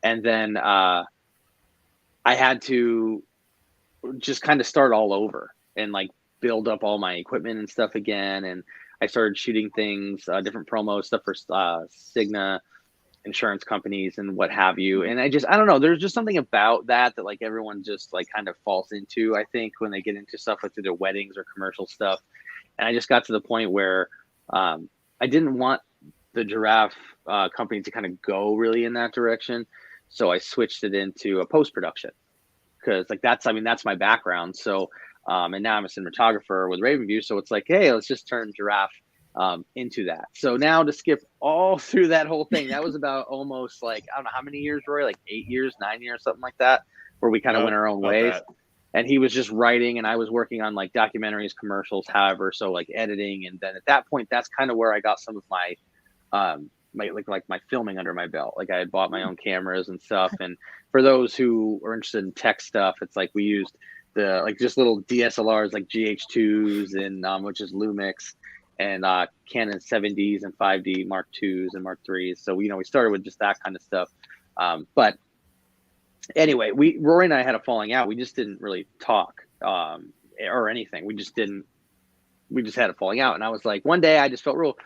And then I had to just kind of start all over and like build up all my equipment and stuff again. And I started shooting things, different promos, stuff for Cigna insurance companies and what have you. And I don't know, there's just something about that like everyone just like kind of falls into, I think, when they get into stuff like their weddings or commercial stuff. And I just got to the point where I didn't want the giraffe company to kind of go really in that direction. So I switched it into a post-production because like that's my background. So and now I'm a cinematographer with Ravenview. So it's like, hey, let's just turn giraffe into that. So now to skip all through that whole thing, that was about almost like, I don't know how many years, Rory, like 8 years, 9 years, something like that, where we kind of went our own ways. And he was just writing and I was working on like documentaries, commercials, however, so like editing. And then at that point, that's kind of where I got some of my my filming under my belt. Like I had bought my own cameras and stuff. And for those who are interested in tech stuff, it's like we used the like just little DSLRs like GH2s and which is Lumix, and Canon 7Ds and 5D Mark IIs and Mark IIIs. So we started with just that kind of stuff. But anyway, Rory and I had a falling out. We just didn't really talk or anything. We just had a falling out. And I was like, one day I just felt real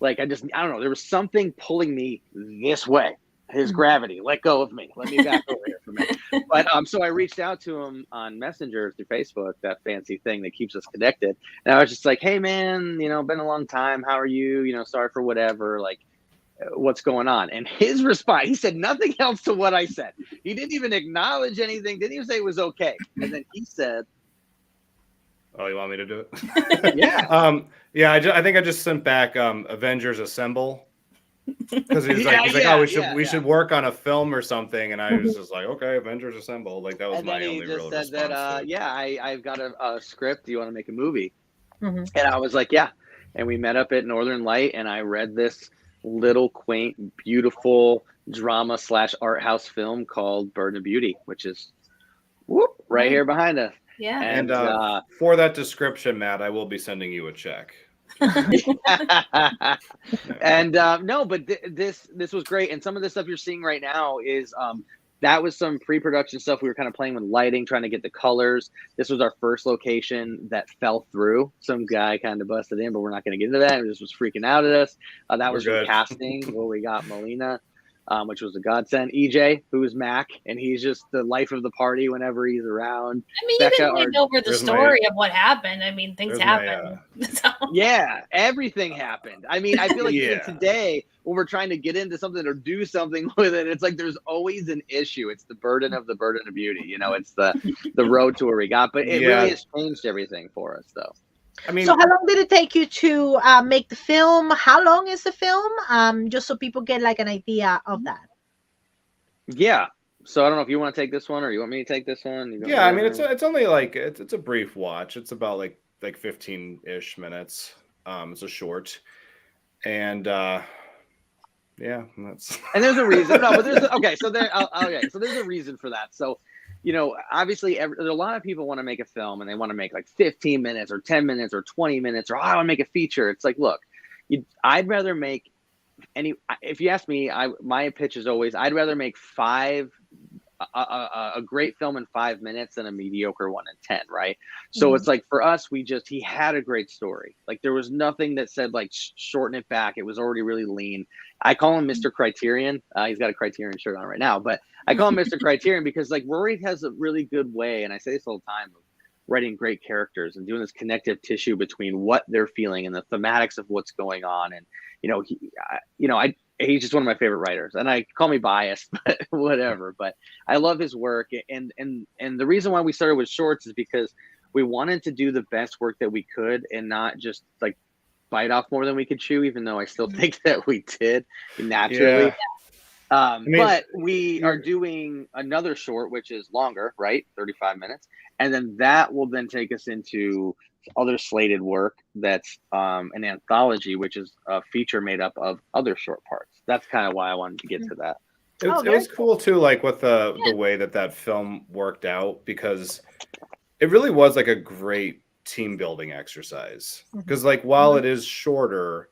like I don't know, there was something pulling me this way. His gravity, let go of me. Let me back over here for a minute. But so I reached out to him on Messenger through Facebook, that fancy thing that keeps us connected. And I was just like, hey man, been a long time. How are you? Sorry for whatever. Like, what's going on? And his response, he said nothing else to what I said. He didn't even acknowledge anything. Didn't even say it was okay. And then he said, "Oh, you want me to do it?" Yeah. Yeah. I think I just sent back Avengers Assemble. Because he's like, oh, we should work on a film or something, and I was just like, okay, Avengers Assemble. Like that was my only real response. I've got a script. Do you want to make a movie? And I was like, yeah. And we met up at Northern Light, and I read this little quaint, beautiful drama / art house film called Burden of Beauty, which is right here behind us. Yeah. And for that description, Matt, I will be sending you a check. And no, but this was great. And some of the stuff you're seeing right now is that was some pre-production stuff. We were kind of playing with lighting, trying to get the colors. This was our first location that fell through. Some guy kind of busted in, but we're not going to get into that. It just was freaking out at us. That was your casting where we got Melina, which was a godsend. EJ, who is Mac, and he's just the life of the party whenever he's around. I mean, Becca, you didn't over the story of what happened. I mean, things happen. Yeah, everything happened. I mean, I feel like even today, when we're trying to get into something or do something with it, it's like there's always an issue. It's the burden of beauty. It's the road to where we got. But it really has changed everything for us, though. I mean, so how long did it take you to make the film? How long is the film? Just so people get like an idea of that. Yeah. So I don't know if you want to take this one or you want me to take this one. Yeah, I mean, it's only like it's a brief watch. It's about like 15-ish minutes. It's a short, and that's. And there's a reason. No, but there's so there's a reason for that. So. Obviously, there's a lot of people want to make a film and they want to make like 15 minutes or 10 minutes or 20 minutes or I want to make a feature. It's like, look, I'd rather make if you ask me, my pitch is always, I'd rather make a great film in 5 minutes than a mediocre one in 10. Right. So it's like for us, he had a great story. Like there was nothing that said like shorten it back. It was already really lean. I call him Mr. Criterion. He's got a Criterion shirt on right now, but I call him Mr. Criterion because like Rory has a really good way, and I say this all the time, of writing great characters and doing this connective tissue between what they're feeling and the thematics of what's going on. And he's just one of my favorite writers, and I call me biased, but whatever. But I love his work, and the reason why we started with shorts is because we wanted to do the best work that we could and not just like bite off more than we could chew, even though I still think that we did naturally. Yeah. But we are doing another short, which is longer, right? 35 minutes. And then that will then take us into other slated work that's an anthology, which is a feature made up of other short parts. That's kind of why I wanted to get to that. It was cool too, like with the way that film worked out, because it really was like a great team building exercise. Because like while it is shorter,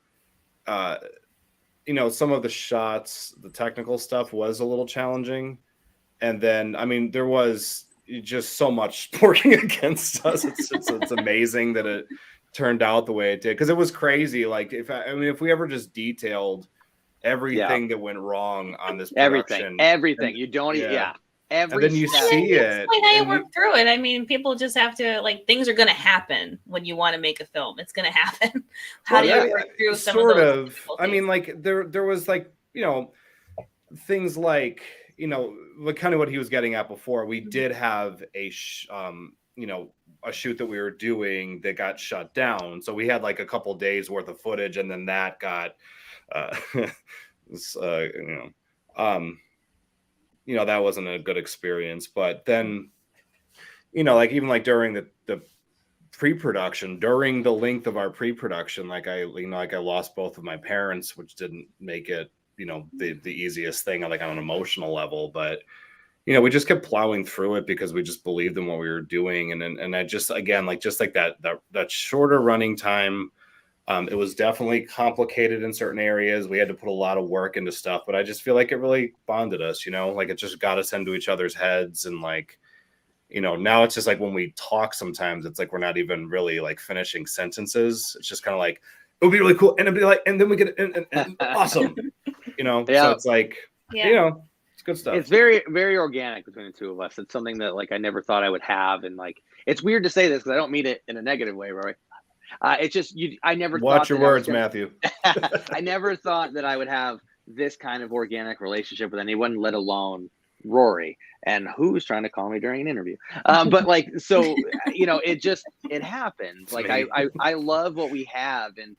some of the shots, the technical stuff was a little challenging. And then, I mean, there was just so much working against us. It's amazing that it turned out the way it did. Because it was crazy. Like if we ever just detailed everything that went wrong on this Everything. production. Everything. You don't. Yeah. Every And then you step. see it. Explain how you and work through it. I mean, people just have to like things are going to happen when you want to make a film. It's going to happen. How do you work through some sort of those? of. I mean, like there was like things like like kind of what he was getting at before. We did have a a shoot that we were doing that got shut down, so we had like a couple days worth of footage, and then that got that wasn't a good experience. But then like even like during the pre-production, during the length of our pre-production, like I lost both of my parents, which didn't make it the easiest thing like on an emotional level. But we just kept plowing through it because we just believed in what we were doing. And I just, again, like just like that shorter running time, it was definitely complicated in certain areas. We had to put a lot of work into stuff, but I just feel like it really bonded us, like it just got us into each other's heads. And like, now it's just like when we talk, sometimes it's like we're not even really like finishing sentences. It's just kind of like, it would be really cool. And it'd be like, and then we get and awesome, So it's like, it's good stuff. It's very, very organic between the two of us. It's something that like I never thought I would have. And like, it's weird to say this because I don't mean it in a negative way, Rory. It's just, I never watch thought your words, Matthew. I never thought that I would have this kind of organic relationship with anyone, let alone Rory, and who's trying to call me during an interview. But like, so, it happens. Like, I love what we have. And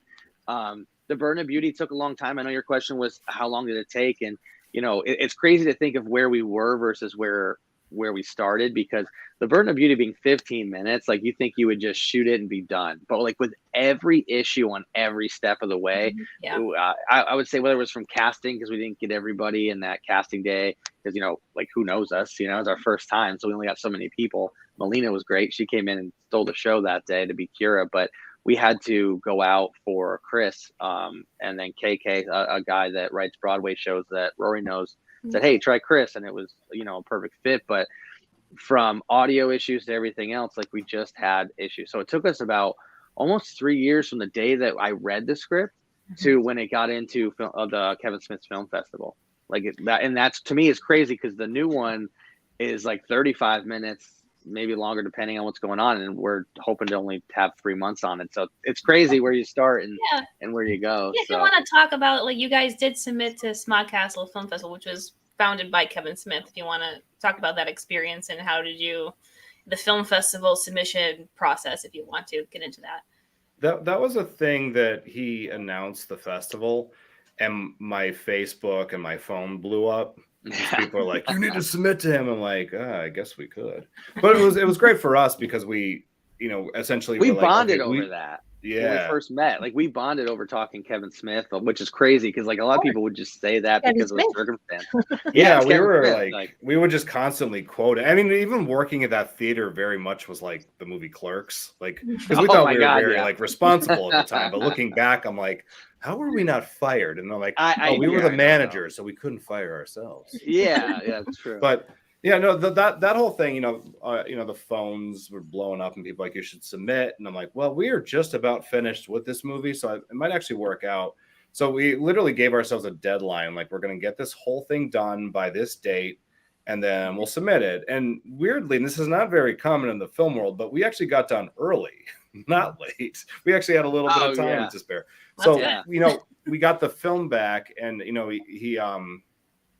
The Burden of Beauty took a long time. I know your question was, how long did it take? And, it's crazy to think of where we were versus where we started, because The Burden of Beauty being 15 minutes, like you think you would just shoot it and be done. But like with every issue on every step of the way, I would say whether it was from casting, because we didn't get everybody in that casting day, because, like who knows us, it was our first time. So we only got so many people. Melina was great. She came in and stole the show that day to be Kira, but we had to go out for Chris. And then KK, a guy that writes Broadway shows that Rory knows, said, hey, try Chris. And it was, a perfect fit. But from audio issues to everything else, like we just had issues. So it took us about almost 3 years from the day that I read the script to when it got into the Kevin Smith's Film Festival. Like that, and that's, to me, is crazy because the new one is like 35 minutes, maybe longer, depending on what's going on. And we're hoping to only have 3 months on it. So it's crazy where you start and where you go. Yeah, if you want to talk about, like, you guys did submit to SMODCastle Film Festival, which was founded by Kevin Smith. If you want to talk about that experience and how did you, the film festival submission process, if you want to get into that. That was a thing that he announced, the festival, and my Facebook and my phone blew up. People are like, you need to submit to him. I'm like, I guess we could. But it was great for us because we, essentially we were bonded like, over that. Yeah. When we first met, like we bonded over talking Kevin Smith, which is crazy because like a lot of people would just say that Kevin because Smith. of the circumstance. Yeah, we Kevin were Smith, like, we would just constantly quote it. I mean, even working at that theater very much was like the movie Clerks, like because we thought we were very like responsible at the time. But looking back, I'm like, how were we not fired? And they're like, we were the manager, so we couldn't fire ourselves. Yeah, that's true. But yeah, no, that whole thing, the phones were blowing up and people like, you should submit. And I'm like, well, we are just about finished with this movie, so it might actually work out. So we literally gave ourselves a deadline. Like, we're going to get this whole thing done by this date, and then we'll submit it. And weirdly, and this is not very common in the film world, but we actually got done early, not late. We actually had a little bit of time to spare. So, we got the film back, and, he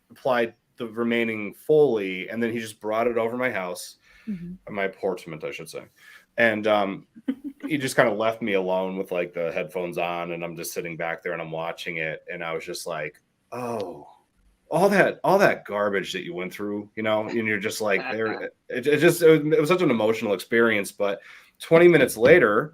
applied the remaining Foley, and then he just brought it over my house, my apartment, I should say. And he just kind of left me alone with like the headphones on, and I'm just sitting back there and I'm watching it. And I was just like, oh, all that garbage that you went through, and you're just like, it was such an emotional experience. But 20 minutes later,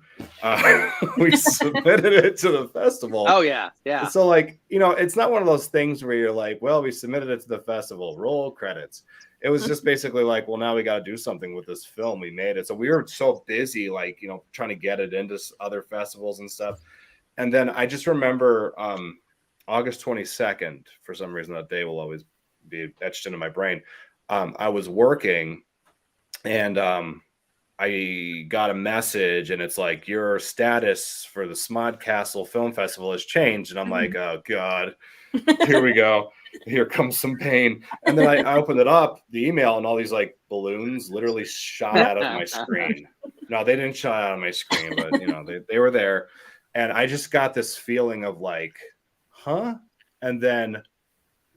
we submitted it to the festival. Oh, yeah. Yeah. So, like, it's not one of those things where you're like, well, we submitted it to the festival, roll credits. It was just basically like, well, now we got to do something with this film. We made it. So we were so busy, like, trying to get it into other festivals and stuff. And then I just remember August 22nd, for some reason, that day will always be etched into my brain. I was working, and I got a message, and it's like, your status for the SMODCastle Film Festival has changed. And I'm like, oh God. here we go. Here comes some pain. And then I opened it up, the email, and all these like balloons literally shot out of my screen. No, they didn't shot out of my screen, but you know, they were there. And I just got this feeling of like, huh? And then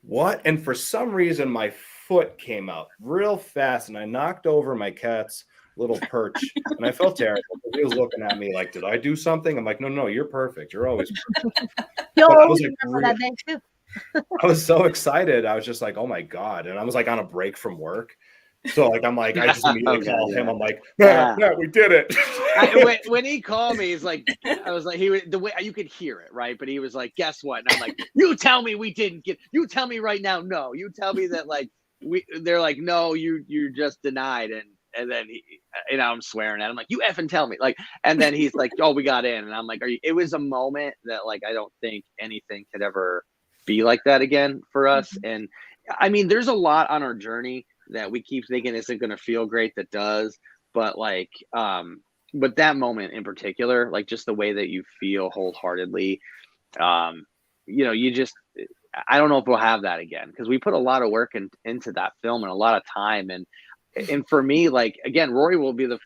what? And for some reason, my foot came out real fast and I knocked over my cat's little perch. And I felt terrible. He was looking at me like, did I do something? I'm like, no, you're perfect. You're always perfect. You But I always was like, remember that day too. I was so excited. I was just like, oh my God. And I was like on a break from work. So like, I'm like, I just immediately called him. I'm like, Matt, we did it. When he called me, he's like, I was like, the way you could hear it, right? But he was like, guess what? And I'm like, you tell me we didn't get, you tell me right now. No, you tell me that like, they're like, no, you just denied. And then he, and I'm swearing at him like, you effing tell me, like, and then he's like, oh, we got in. And I'm like, it was a moment that like, I don't think anything could ever be like that again for us. And I mean, there's a lot on our journey that we keep thinking isn't going to feel great that does, but like but that moment in particular, like just the way that you feel wholeheartedly, you know, you just, I don't know if we'll have that again, because we put a lot of work into that film and a lot of time. And for me, like, again, Rory will be the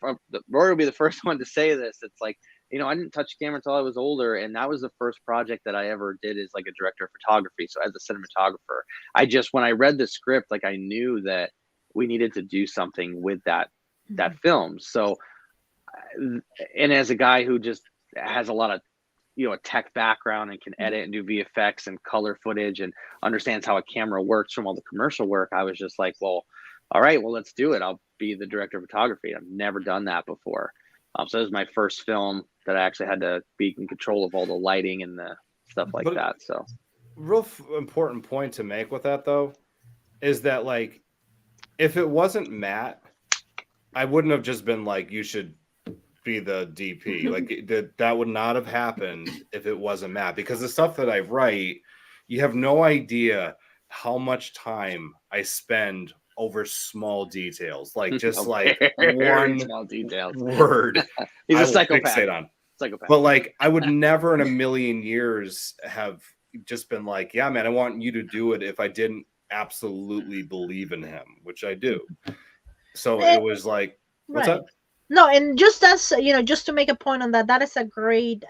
first one to say this. It's like, you know, I didn't touch camera until I was older, and that was the first project that I ever did as like a director of photography. So as a cinematographer, when I read the script, like I knew that we needed to do something with that film. So, and as a guy who just has a lot of, you know, a tech background and can edit and do VFX and color footage and understands how a camera works from all the commercial work, I was just like, well, all right, well, let's do it. I'll be the director of photography. I've never done that before. So this is my first film that I actually had to be in control of all the lighting and the stuff like that. So real important point to make with that though, is that like, if it wasn't Matt, I wouldn't have just been like, you should be the DP. Like that would not have happened if it wasn't Matt, because the stuff that I write, you have no idea how much time I spend over small details, like just like one small details. Word. He's I a will psychopath. fixate on. But like, I would never in a million years have just been like, yeah, man, I want you to do it if I didn't absolutely believe in him, which I do. So it was like, what's Right. up? No, and just as you know, just to make a point on that, that is a great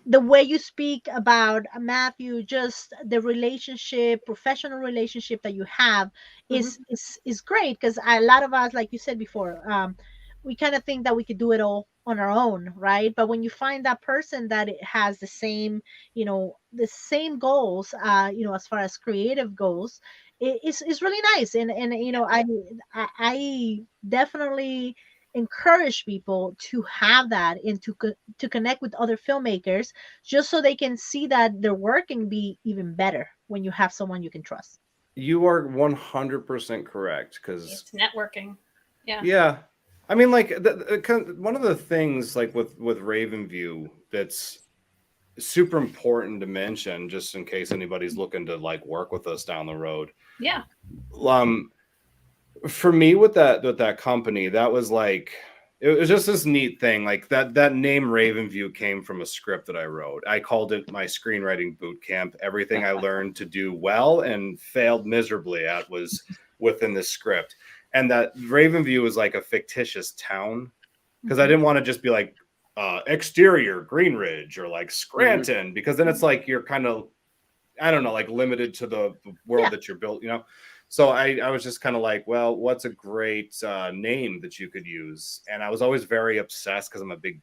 the way you speak about Matthew, just the relationship, professional relationship that you have is great, because a lot of us, like you said before, we kind of think that we could do it all on our own, right? But when you find that person that it has the same, you know, the same goals, you know, as far as creative goals, it's really nice. And you know, I definitely encourage people to have that and to connect with other filmmakers, just so they can see that their work can be even better when you have someone you can trust. You are 100% correct, because It's networking. Yeah. I mean, like one of the things like with Ravenview that's super important to mention, just in case anybody's looking to like work with us down the road. Yeah. For me with that company, that was like, it was just this neat thing. Like that name Ravenview came from a script that I wrote. I called it my screenwriting boot camp. Everything I learned to do well and failed miserably at was within the script. And that Ravenview was like a fictitious town, because I didn't want to just be like exterior Green Ridge or like Scranton, because then it's like you're kind of, I don't know, like limited to the world that you're built, you know. So I was just kind of like, well, what's a great name that you could use? And I was always very obsessed, because I'm a big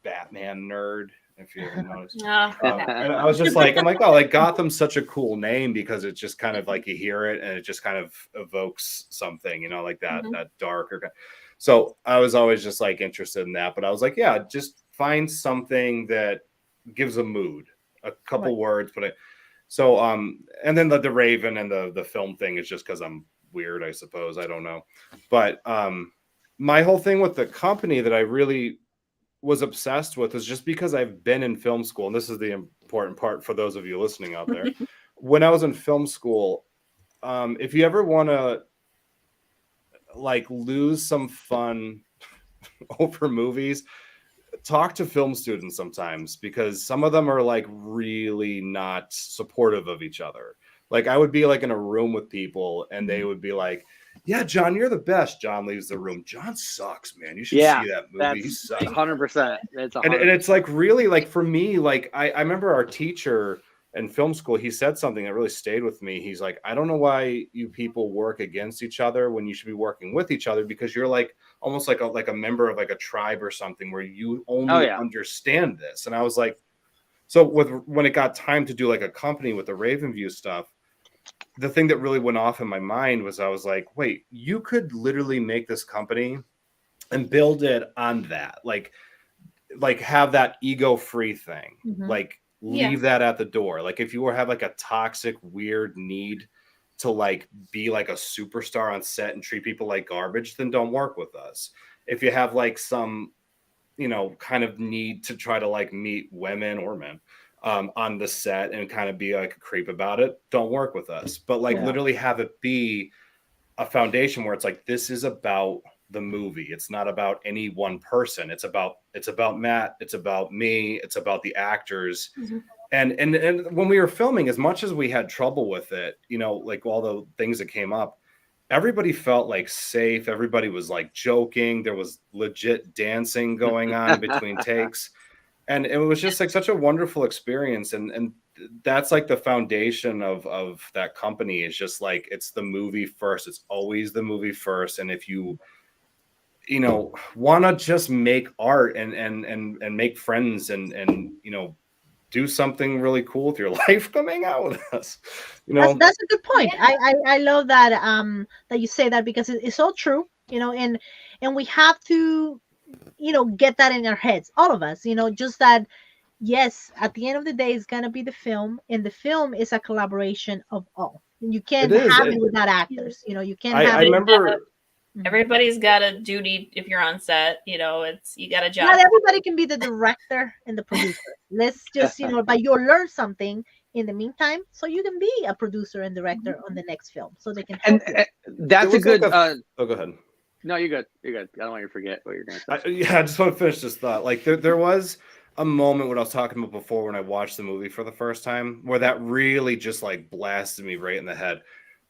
Batman nerd, if you haven't noticed. And I was just like, I'm like, oh, like Gotham's such a cool name, because it's just kind of like you hear it and it just kind of evokes something, you know, like that that darker. So I was always just like interested in that. But I was like, yeah, just find something that gives a mood, a couple words, but so and then the Raven and the film thing is just because I'm weird, I suppose. I don't know. But my whole thing with the company that I really was obsessed with is just because I've been in film school, and this is the important part for those of you listening out there. When I was in film school, if you ever want to like lose some fun over movies, talk to film students sometimes, because some of them are like really not supportive of each other. Like I would be like in a room with people and they would be like, yeah, John, you're the best. John leaves the room. John sucks, man. You should see that movie. He That's sucks. 100%. It's 100%. And it's like really like for me, like I remember our teacher in film school, he said something that really stayed with me. He's like, I don't know why you people work against each other when you should be working with each other, because you're like almost like a member of like a tribe or something where you only understand this. And I was like, so when it got time to do like a company with the Raven View stuff, the thing that really went off in my mind was I was like, wait, you could literally make this company and build it on that, like have that ego-free thing, like leave that at the door. Like if you have like a toxic, weird need to like be like a superstar on set and treat people like garbage, then don't work with us. If you have like some, you know, kind of need to try to like meet women or men on the set and kind of be like a creep about it, don't work with us. But like literally have it be a foundation where it's like, this is about the movie. It's not about any one person. It's about Matt. It's about me. It's about the actors. And when we were filming, as much as we had trouble with it, you know, like all the things that came up, everybody felt like safe. Everybody was like joking. There was legit dancing going on between takes. And it was just like such a wonderful experience. And that's like the foundation of that company, is just like, it's the movie first. It's always the movie first. And if you know, want to just make art and make friends and, you know, do something really cool with your life, come hang out with us. You know, that's a good point. I love that that you say that, because it's so true, you know, and we have to, you know, get that in our heads, all of us, you know, just that, yes, at the end of the day, it's going to be the film, and the film is a collaboration of all. You can't have it without actors, you know, you can't have I it. remember everybody's got a duty if you're on set, you know, it's, you got a job. Not everybody can be the director and the producer. Let's just, you know, but you'll learn something in the meantime, so you can be a producer and director on the next film, so they can help you. That's a good go ahead. No, you're good. You're good. I don't want you to forget what you're going to say. I just want to finish this thought. Like there was a moment when I was talking about before, when I watched the movie for the first time, where that really just like blasted me right in the head.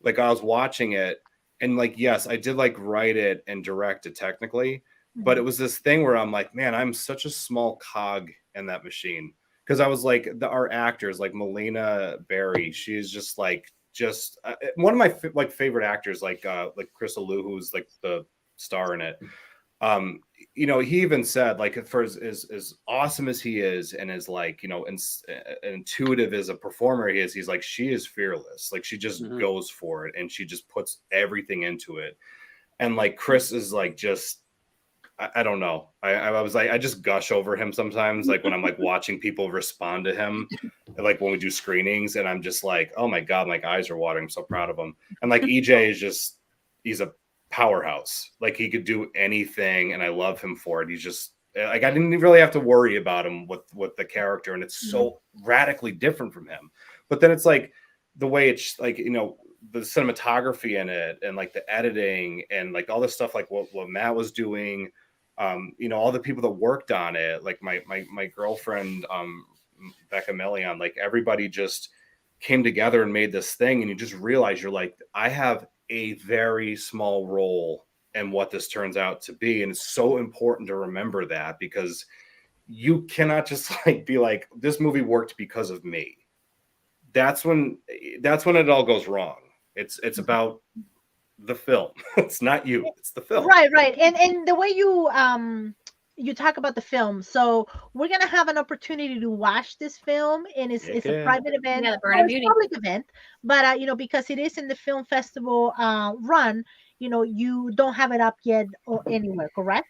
Like I was watching it, and like, yes, I did like write it and direct it technically, but it was this thing where I'm like, man, I'm such a small cog in that machine. Because I was like, our actors, like Melina Berry, she's just like one of my favorite actors, like Chris Alou, who's like the star in it. You know, he even said, like, for as awesome as he is, and as like, you know, intuitive as a performer he is, he's like, she is fearless. Like she just goes for it, and she just puts everything into it. And like Chris is like, just I don't know. I was like, I just gush over him sometimes, like when I'm like watching people respond to him, like when we do screenings, and I'm just like, oh my God, my eyes are watering. I'm so proud of him. And like EJ is just, he's a powerhouse. Like he could do anything, and I love him for it. He's just like, I didn't really have to worry about him with the character, and it's so radically different from him. But then it's like the way it's like, you know, the cinematography in it, and like the editing, and like all this stuff, like what Matt was doing, you know, all the people that worked on it, like my girlfriend, Becca Million, like everybody just came together and made this thing. And you just realize you're like, I have a very small role in what this turns out to be. And it's so important to remember that, because you cannot just like be like, this movie worked because of me. That's when it all goes wrong. It's about the film. It's not you, it's the film. Right. And the way you talk about the film, so we're gonna have an opportunity to watch this film, and it's a private event, Yeah, it's a public event, but you know, because it is in the film festival run, you know, you don't have it up yet or anywhere, correct?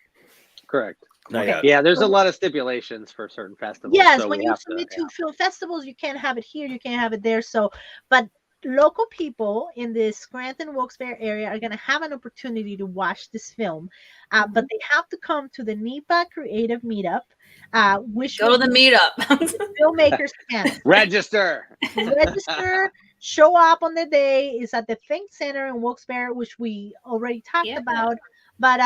Correct. Not yet. Yeah, there's a lot of stipulations for certain festivals. Yes, so when we you have submit to, to film festivals, you can't have it here, you can't have it there. So, but local people in the Scranton Wilkes-Barre area are going to have an opportunity to watch this film, but they have to come to the NEPA Creative Meetup, which Go to the meetup. filmmakers panel. register. Show up on the day. Is at the Think Center in Wilkes-Barre, which we already talked about. But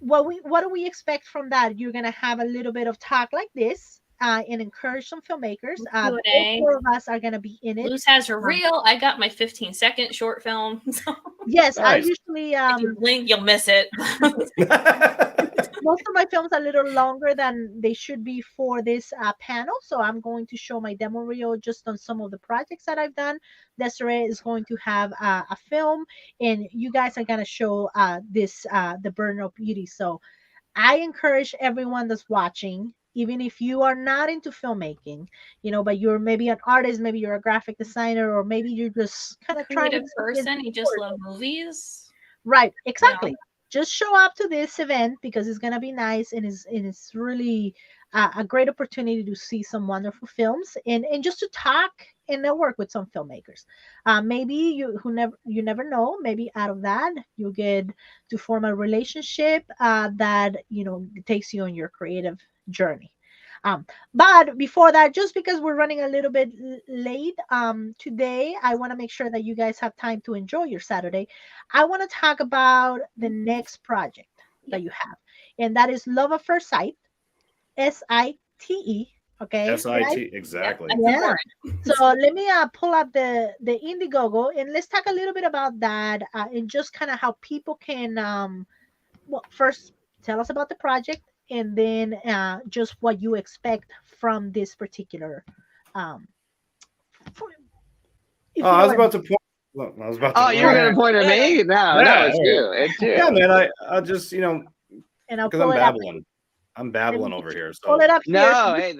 what do we expect from that? You're gonna have a little bit of talk like this, and encourage some filmmakers. All Q&A. 4 of us are gonna be in it. Luz has her reel. I got my 15-second short film. So Yes, I Nice. usually if you blink, you'll miss it. most of my films are a little longer than they should be for this panel. So I'm going to show my demo reel just on some of the projects that I've done. Desiree is going to have a film, and you guys are going to show this the Burden of Beauty. So I encourage everyone that's watching, even if you are not into filmmaking, but you're maybe an artist, maybe you're a graphic designer, or maybe you're just kind of trying to Creative person, you just love movies. Right, exactly. Just show up to this event because it's gonna be nice, and it's really a great opportunity to see some wonderful films, and just to talk and network with some filmmakers. Maybe you never know. Maybe out of that you get to form a relationship that takes you on your creative journey. But before that, just because we're running a little bit late today, I want to make sure that you guys have time to enjoy your Saturday. I want to talk about the next project that you have, and that is Love at First Sight, SITE. Okay, SIT, exactly. That's yeah. important. So let me pull up the Indiegogo, and let's talk a little bit about that, and just kind of how people can well, first tell us about the project, and then just what you expect from this particular for, if Oh, you I know was what I about to point. Look, I was about to. Oh, you're gonna point at me? No, Yeah, it's you. It's you. Yeah, man. I just mean, and I'll because pull I'm it up. babbling. I'm Let babbling me over here. pull So it up here. No, hey,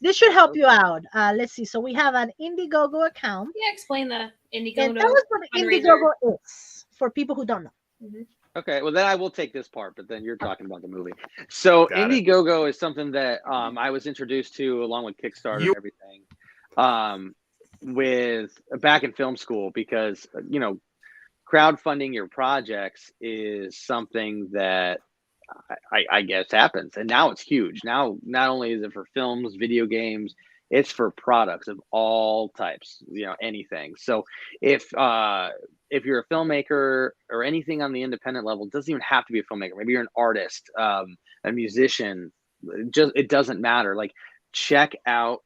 This should help you out. Let's see. So we have an Indiegogo account. Yeah, explain the And Indiegogo tell us what fundraiser. Indiegogo is for people who don't know. okay. Well, then I will take this part, but then you're talking about the movie. So Got it. Indiegogo is something that I was introduced to along with Kickstarter and everything, with back in film school, because crowdfunding your projects is something that I guess happens, and now it's huge. Now, not only is it for films, video games, it's for products of all types. Anything. So if you're a filmmaker or anything on the independent level, it doesn't even have to be a filmmaker. Maybe you're an artist, a musician. It doesn't matter. Like check out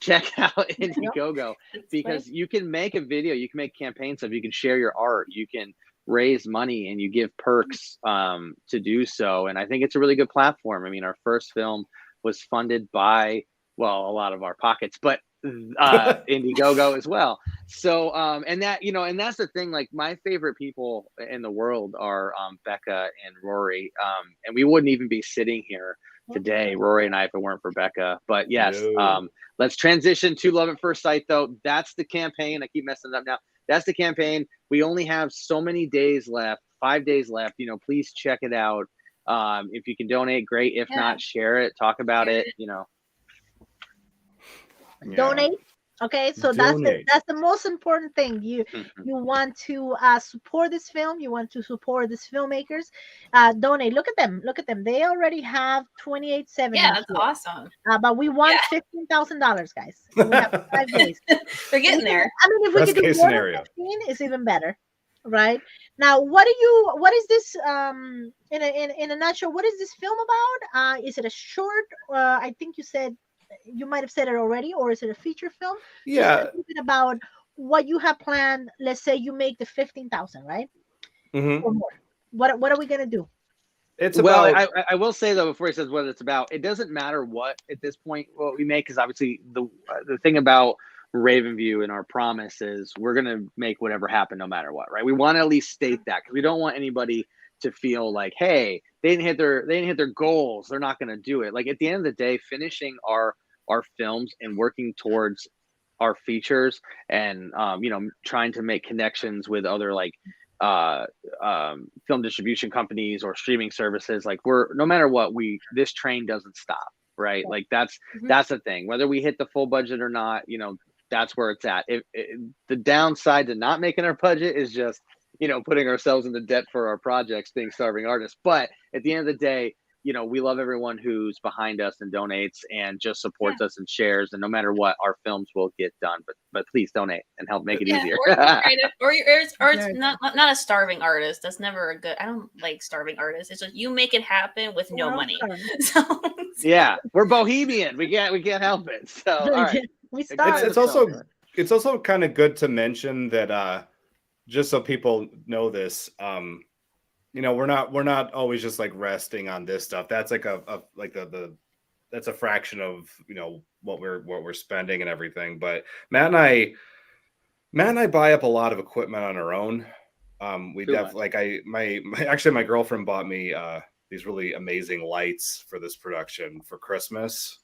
Indiegogo, because you can make a video, you can make campaign stuff, you can share your art, you can raise money, and you give perks to do so. And I think it's a really good platform. I mean, our first film was funded by, well, a lot of our pockets, but Indiegogo as well. So and that's the thing. Like, my favorite people in the world are Becca and Rory, and we wouldn't even be sitting here today, Rory and I, if it weren't for Becca. But yes, let's transition to Love at First Sight, though. That's the campaign. I keep messing it up now. That's the campaign. We only have so many days left, 5 days left. Please check it out. If you can donate, great. If not, share it, talk about it. Donate. Okay, so that's the most important thing. You want to support this film. You want to support these filmmakers. Donate. Look at them. They already have 2870. Yeah, that's awesome. But we want $15,000, guys. And we have 5 days. They're getting there. I mean, if we could do more than 15, it's even better, right? Now, what is this? In a nutshell, what is this film about? Is it a short? I think you might have said it already, or is it a feature film? Yeah. Just a little bit about what you have planned. Let's say you make the 15,000, right? Mm-hmm. Or more. What are we gonna do? It's about. I will say, though, before he says what it's about, it doesn't matter what at this point what we make, because obviously the thing about Ravenview and our promise is we're gonna make whatever happen no matter what, right? We want to at least state that, because we don't want anybody to feel like, hey, they didn't hit their goals, they're not going to do it. Like, at the end of the day, finishing our films and working towards our features, and trying to make connections with other film distribution companies or streaming services, like, no matter what, this train doesn't stop, right? Like, that's the thing. Whether we hit the full budget or not, that's where it's at. The downside to not making our budget is just putting ourselves into debt for our projects, being starving artists. But at the end of the day, we love everyone who's behind us and donates and just supports us and shares. And no matter what, our films will get done. But please donate and help make it easier. Or it's not a starving artist. That's never a good. I don't like starving artists. It's just you make it happen with no money. So yeah, we're bohemian. We can't help it. So all right. It's also kind of good to mention that just so people know this, we're not always just like resting on this stuff. That's like that's a fraction of what we're spending and everything. But Matt and I buy up a lot of equipment on our own. We definitely my girlfriend bought me these really amazing lights for this production for Christmas.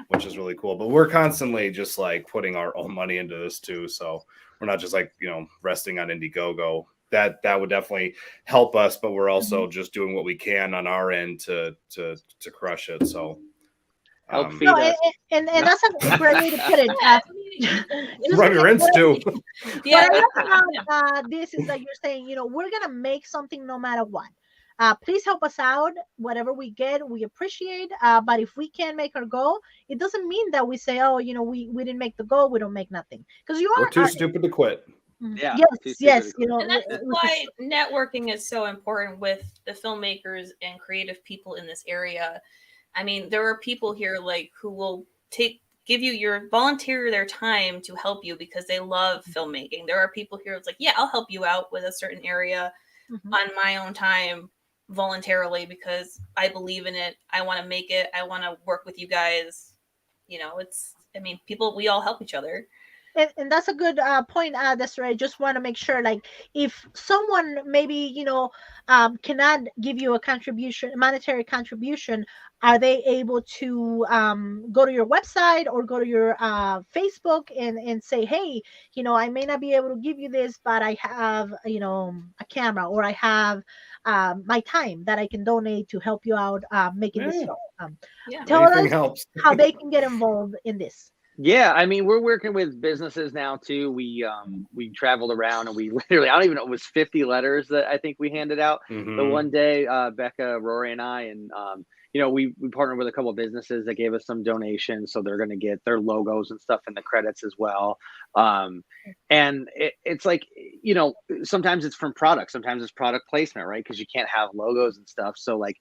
Which is really cool. But we're constantly just like putting our own money into this too. So we're not just like, resting on Indiegogo. That would definitely help us, but we're also just doing what we can on our end to crush it. So help feed us. And that's a great way to put it. Run your ends too. What I love about this is that you're saying, we're gonna make something no matter what. Please help us out. Whatever we get, we appreciate. But if we can't make our goal, it doesn't mean that we say, oh, we didn't make the goal, we don't make nothing. Because we're too stupid to quit. Yeah. Yes. And that's why networking is so important with the filmmakers and creative people in this area. I mean, there are people here like who will volunteer their time to help you because they love filmmaking. There are people here it's like, yeah, I'll help you out with a certain area on my own time voluntarily because I believe in it. I want to make it. I want to work with you guys. We all help each other. And that's a good point, Desiree. I just want to make sure, like, if someone maybe, cannot give you a monetary contribution, are they able to go to your website or go to your Facebook and say, hey, I may not be able to give you this, but I have, a camera or I have my time that I can donate to help you out making this film. Tell us how they can get involved in this. Yeah, I mean, we're working with businesses now too. We traveled around and we literally, I don't even know, it was 50 letters that I think we handed out the one day, Becca, Rory, and I, and we partnered with a couple of businesses that gave us some donations, so they're going to get their logos and stuff in the credits as well. And it's like, sometimes it's from products, sometimes it's product placement, right? Because you can't have logos and stuff. So like,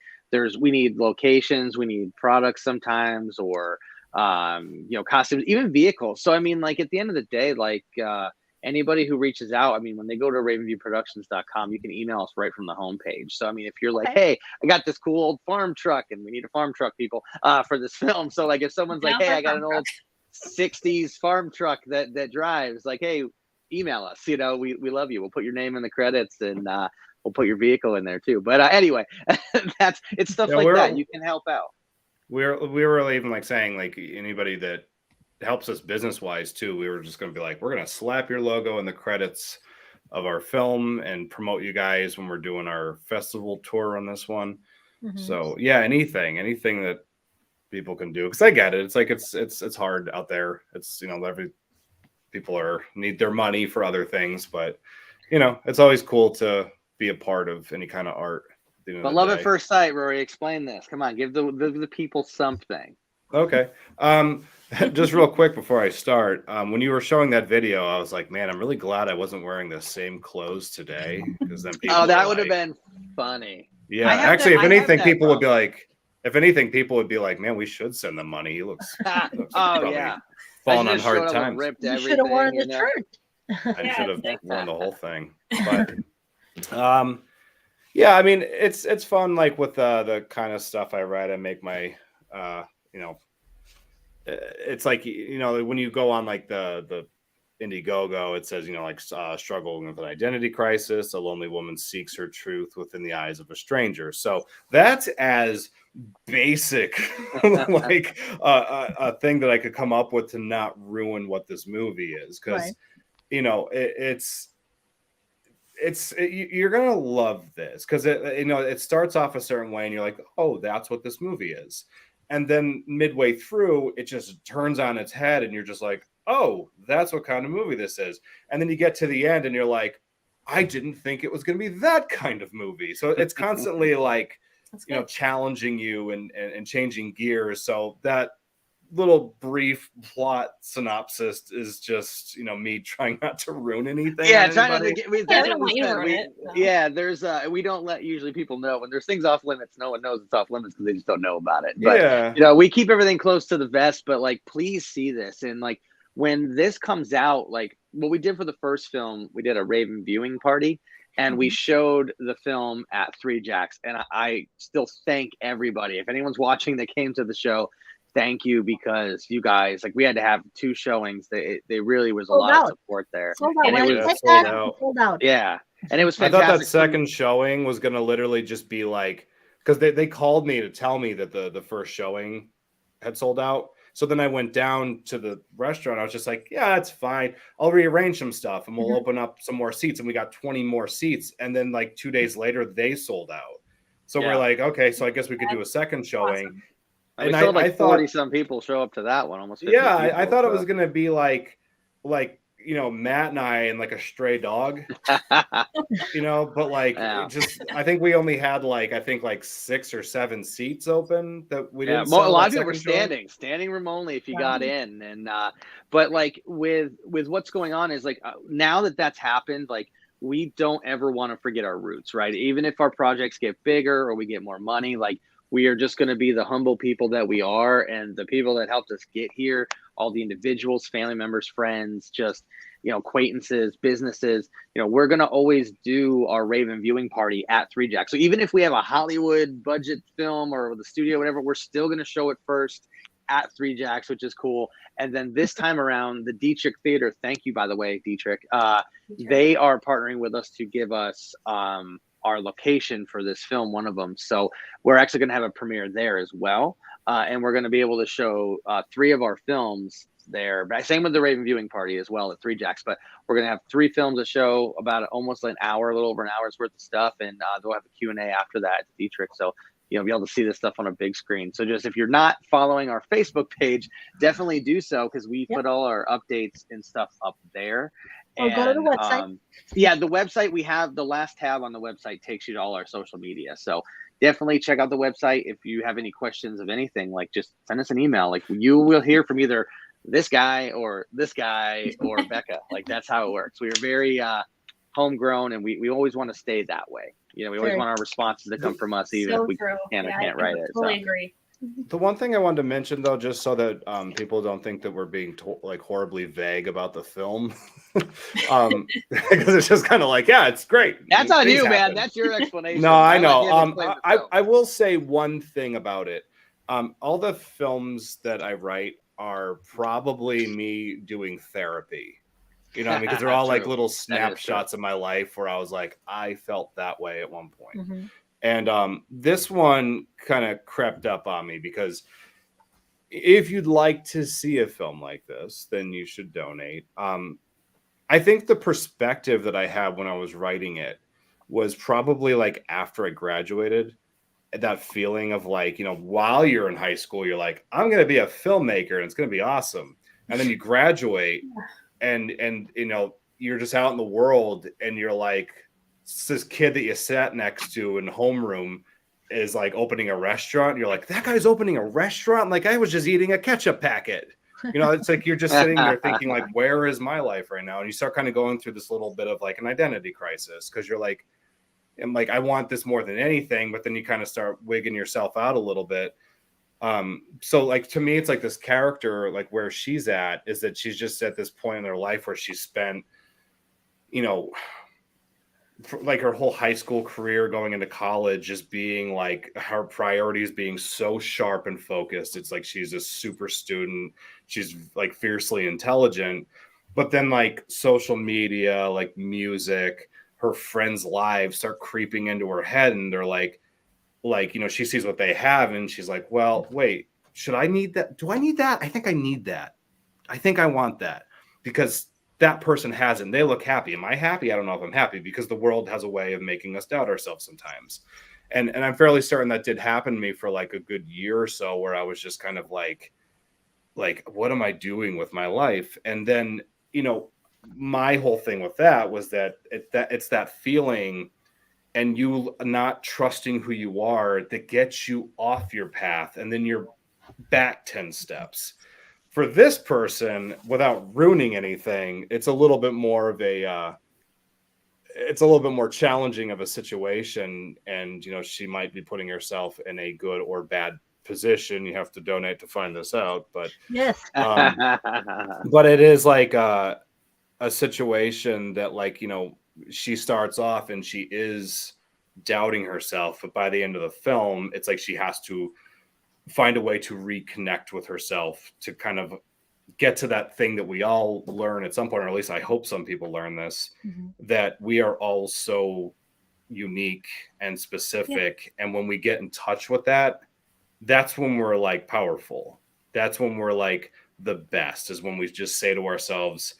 we need locations, we need products sometimes, or costumes, even vehicles. So I mean, like at the end of the day, like anybody who reaches out, I mean, when they go to ravenviewproductions.com, you can email us right from the homepage. So I mean, if you're like, hey, I got this cool old farm truck and we need a farm truck, people, for this film. So like if someone's like, hey, I got an old 60s farm truck that drives, like, hey, email us, we love you. We'll put your name in the credits and we'll put your vehicle in there too. But anyway, it's stuff like that. You can help out. We were even like saying like anybody that helps us business wise too. We were just going to be like, we're going to slap your logo in the credits of our film and promote you guys when we're doing our festival tour on this one. So yeah, anything that people can do, because I get it. It's like it's hard out there. It's every people need their money for other things, but it's always cool to be a part of any kind of art. But love at first sight, Rory. Explain this. Come on, give the people something. Okay. Just real quick before I start, when you were showing that video, I was like, man, I'm really glad I wasn't wearing the same clothes today, because then people. That would have been funny. Yeah, actually, if anything, people would be like, man, we should send them money. He looks falling on hard times. You should have worn the shirt. I should have worn the whole thing. But yeah, I mean, it's fun, like with the kind of stuff I write. I make my, it's like, when you go on like the Indiegogo, it says, struggling with an identity crisis, a lonely woman seeks her truth within the eyes of a stranger. So that's as basic like a thing that I could come up with to not ruin what this movie is, because you're gonna love this, because it starts off a certain way and you're like, oh, that's what this movie is, and then midway through it just turns on its head and you're just like, oh, that's what kind of movie this is. And then you get to the end and you're like, I didn't think it was gonna be that kind of movie. So it's constantly like That's you know, good. challenging you and changing gears. So that little brief plot synopsis is just, you know, me trying not to ruin anything Yeah, on trying not to anybody. get. Yeah, That's we what don't we want you to said. ruin it. No. Yeah, there's. We don't let usually people know when there's things off limits. No one knows it's off limits because they just don't know about it. But Yeah. you know, we keep everything close to the vest. But like, please see this, and like when this comes out, like what we did for the first film, we did a Raven viewing party, and we showed the film at Three Jacks. And I still thank everybody. If anyone's watching that came to the show, thank you, because you guys, like, we had to have 2 showings. They really was a Sold lot of out. support there. Sold out. And When it I was checked sold that, out. sold out. yeah, and it was I thought fantastic. that second showing was going to literally just be like, because they called me to tell me that the first showing had sold out. So then I went down to the restaurant. I was just like, yeah, that's fine. I'll rearrange some stuff and we'll open up some more seats. And we got 20 more seats. And then like 2 days later, they sold out. So Yeah. we're like, okay, so I guess we could do a second showing. Awesome. And And we saw like I 40 thought, some people show up to that one, almost 50 yeah, I people, thought it so. was going to be like, you know, Matt and I and like a stray dog, you know, but like, Yeah. it just, I think we only had like, I think like 6 or 7 seats open that we Yeah, didn't a sell. lot that of people were second showing. standing room only if you Yeah. got in. And but like with what's going on is like now that that's happened, like we don't ever want to forget our roots, right? Even if our projects get bigger or we get more money, like we are just going to be the humble people that we are, and the people that helped us get here, all the individuals, family members, friends, just, you know, acquaintances, businesses, you know, we're going to always do our Raven viewing party at Three Jacks. So even if we have a Hollywood budget film or the studio, whatever, we're still going to show it first at Three Jacks, which is cool. And then this time around, the Dietrich Theater, thank you, by the way, Dietrich, they are partnering with us to give us our location for this film, one of them. So we're actually going to have a premiere there as well. And we're going to be able to show 3 of our films there. Same with the Raven viewing party as well at Three Jacks. But we're going to have 3 films to show, about almost an hour, a little over an hour's worth of stuff. And they'll have a Q&A after that at Dietrich. So, you know, be able to see this stuff on a big screen. So just if you're not following our Facebook page, definitely do so, because we put all our updates and stuff up there. Or go to the website. Yeah, the website, we have the last tab on the website takes you to all our social media. So definitely check out the website. If you have any questions of anything, like just send us an email. Like you will hear from either this guy or Becca. Like that's how it works. We are very homegrown, and we always want to stay that way. You know, we always want our responses to come from us, even if we can't write it. Totally agree. The one thing I wanted to mention, though, just so that people don't think that we're being like horribly vague about the film, because it's just kind of like, yeah, it's great. That's on you, happen. man. That's your explanation. No, I know. I will say one thing about it. All the films that I write are probably me doing therapy. You know, because they're all like little snapshots of my life where I was like, I felt that way at one point. Mm-hmm. And this one kind of crept up on me, because if you'd like to see a film like this, then you should donate. I think the perspective that I had when I was writing it was probably like after I graduated, that feeling of like, you know, while you're in high school, you're like, I'm going to be a filmmaker and it's going to be awesome. And then you graduate and, you know, you're just out in the world and you're like, this kid that you sat next to in homeroom is like opening a restaurant. You're like, that guy's opening a restaurant? Like I was just eating a ketchup packet. You know, it's like you're just sitting there thinking like, where is my life right now? And you start kind of going through this little bit of like an identity crisis, because you're like, I'm like, I want this more than anything, but then you kind of start wigging yourself out a little bit. So like to me, it's like this character, like where she's at is that she's just at this point in her life where she spent, you know, like her whole high school career going into college, just being like her priorities being so sharp and focused. It's like she's a super student. She's like fiercely intelligent, but then like social media, like music, her friends' lives start creeping into her head, and they're like, you know, she sees what they have and she's like, well, wait, should I need that? Do I need that? I think I need that. I think I want that because that person has it and they look happy. Am I happy? I don't know if I'm happy, because the world has a way of making us doubt ourselves sometimes. And I'm fairly certain that did happen to me for like a good year or so, where I was just kind of like, what am I doing with my life? And then, you know, my whole thing with that was that it's that feeling. and you not trusting who you are that gets you off your path, and then you're back 10 steps. For this person, without ruining anything, it's a little bit more of a it's a little bit more challenging of a situation, and she might be putting herself in a good or bad position. You have to donate to find this out, but Yes. but it is like a situation that, like, she starts off and she is doubting herself, but by the end of the film, it's like she has to find a way to reconnect with herself to kind of get to that thing that we all learn at some point, or at least I hope some people learn this, that we are all so unique and specific. And when we get in touch with that, that's when we're like powerful. That's when we're like the best, is when we just say to ourselves,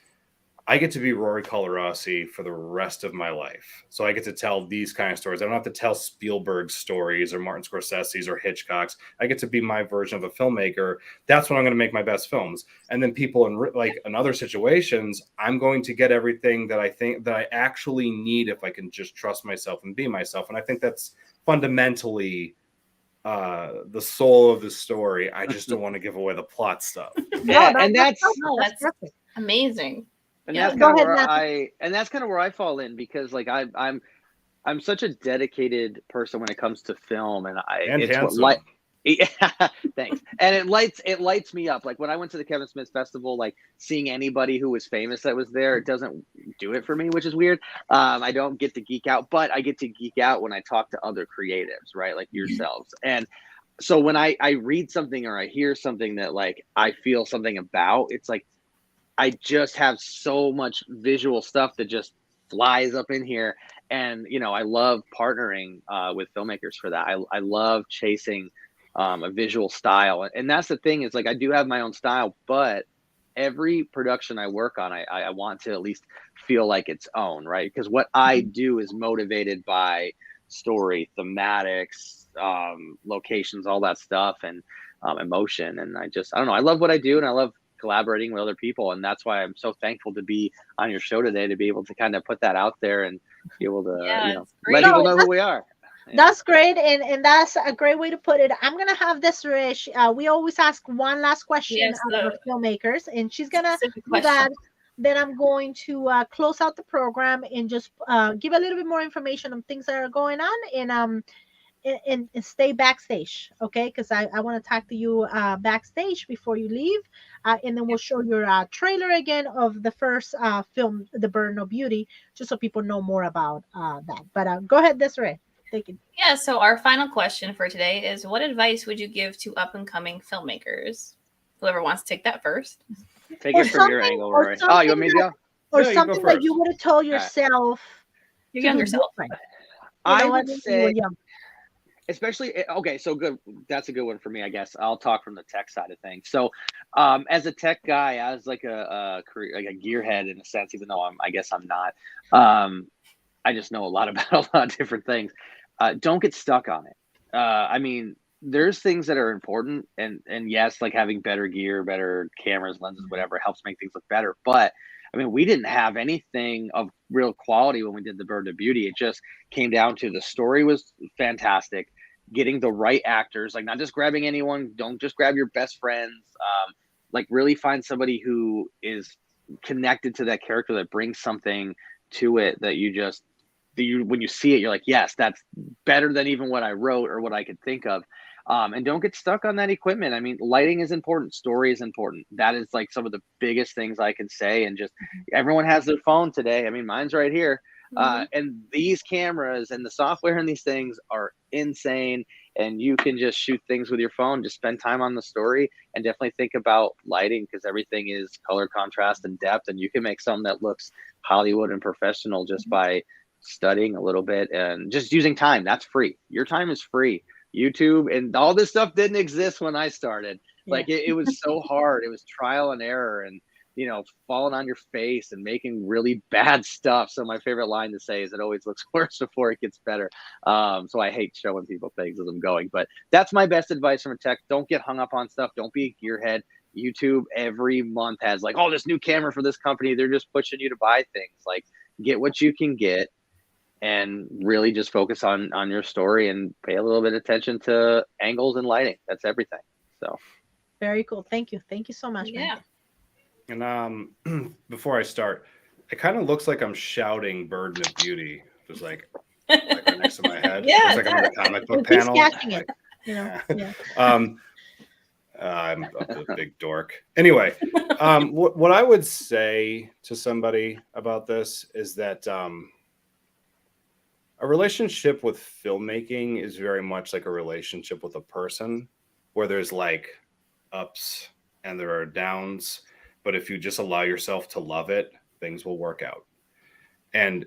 I get to be Rory Colarossi for the rest of my life. So I get to tell these kind of stories. I don't have to tell Spielberg stories or Martin Scorsese's or Hitchcock's. I get to be my version of a filmmaker. That's when I'm going to make my best films. And then people in other situations, I'm going to get everything that I think that I actually need if I can just trust myself and be myself. And I think that's fundamentally the soul of the story. I just don't want to give away the plot stuff. Yeah, and that's perfect. Amazing. And Yeah. that's kind of where I fall in, because like I'm such a dedicated person when it comes to film, and it's handsome. what thanks. And it lights me up. Like when I went to the Kevin Smith Festival, like seeing anybody who was famous that was there, it doesn't do it for me, which is weird. I don't get to geek out, but I get to geek out when I talk to other creatives, right? Like yourselves. And so when I read something or I hear something that like I feel something about, it's like I just have so much visual stuff that just flies up in here. And, I love partnering with filmmakers for that. I love chasing a visual style. And that's the thing, is like, I do have my own style, but every production I work on, I want to at least feel like its own, right? Because what I do is motivated by story, thematics, locations, all that stuff, and emotion. And I don't know. I love what I do, and I love collaborating with other people, and that's why I'm so thankful to be on your show today, to be able to kind of put that out there and be able to let people know who we are. That's great, and that's a great way to put it. I'm gonna have Desiree. We always ask one last question of our filmmakers, and she's gonna do that. Then I'm going to close out the program and just give a little bit more information on things that are going on, and stay backstage, okay? Because I want to talk to you backstage before you leave, and then we'll show your trailer again of the first film, The Burden of Beauty, just so people know more about that. But go ahead, Desiree. Thank you. Yeah, so our final question for today is, what advice would you give to up-and-coming filmmakers? Whoever wants to take that first. Take it from your angle, Rory. Oh, you want me to go? Or something that you would have told yourself, your younger self. I would say, especially, okay, so good. That's a good one for me, I guess. I'll talk from the tech side of things. So, as a tech guy, as like a gearhead in a sense, even though I guess I'm not, I just know a lot about a lot of different things. Don't get stuck on it. I mean, there's things that are important, and yes, like having better gear, better cameras, lenses, whatever, helps make things look better. But I mean, we didn't have anything of real quality when we did The Burden of Beauty. It just came down to the story was fantastic, getting the right actors, like not just grabbing anyone. Don't just grab your best friends. Like really find somebody who is connected to that character, that brings something to it that when you see it, you're like, yes, that's better than even what I wrote or what I could think of. And don't get stuck on that equipment. I mean, lighting is important. Story is important. That is like some of the biggest things I can say. And just everyone has their phone today. I mean, mine's right here. And these cameras and the software and these things are insane. And you can just shoot things with your phone. Just spend time on the story, and definitely think about lighting, because everything is color, contrast, and depth. And you can make something that looks Hollywood and professional just by studying a little bit and just using time. That's free. Your time is free. YouTube and all this stuff didn't exist when I started. Like it was so hard. It was trial and error, and falling on your face and making really bad stuff. So my favorite line to say is, it always looks worse before it gets better. So I hate showing people things as I'm going, but that's my best advice from a tech. Don't get hung up on stuff. Don't be a gearhead. YouTube every month has like, oh, this new camera for this company. They're just pushing you to buy things. Like, get what you can get. and really just focus on your story and pay a little bit of attention to angles and lighting. That's everything. So Very cool. Thank you so much, Yeah. man. And before I start, it kind of looks like I'm shouting "Burden of Beauty," just like right next to my head. Yeah, Looks like I'm in a comic book He's panel. catching it. Like, Yeah. I'm a big dork. Anyway, what I would say to somebody about this is that a relationship with filmmaking is very much like a relationship with a person, where there's like ups and there are downs. But if you just allow yourself to love it, things will work out. And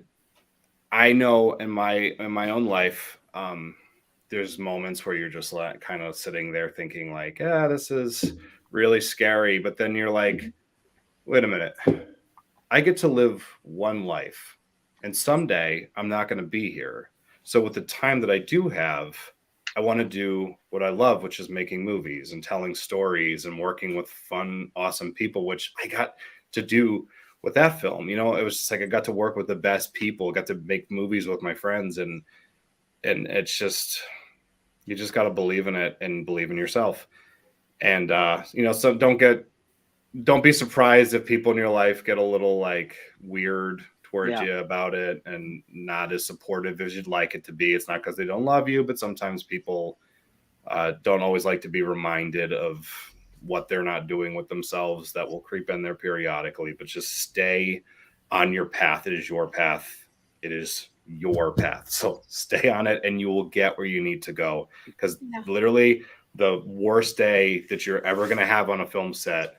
I know in my own life, there's moments where you're just like kind of sitting there thinking like, yeah, this is really scary. But then you're like, wait a minute, I get to live one life, and someday I'm not going to be here. So with the time that I do have, I want to do what I love, which is making movies and telling stories and working with fun, awesome people, which I got to do with that film. You know, it was just like I got to work with the best people, got to make movies with my friends, and it's just, you just got to believe in it and believe in yourself. And you know, so don't be surprised if people in your life get a little like weird towards you about it and not as supportive as you'd like it to be. It's not because they don't love you, but sometimes people don't always like to be reminded of what they're not doing with themselves. That will creep in there periodically, but just stay on your path. It is your path. It is your path. So stay on it and you will get where you need to go. Because literally the worst day that you're ever going to have on a film set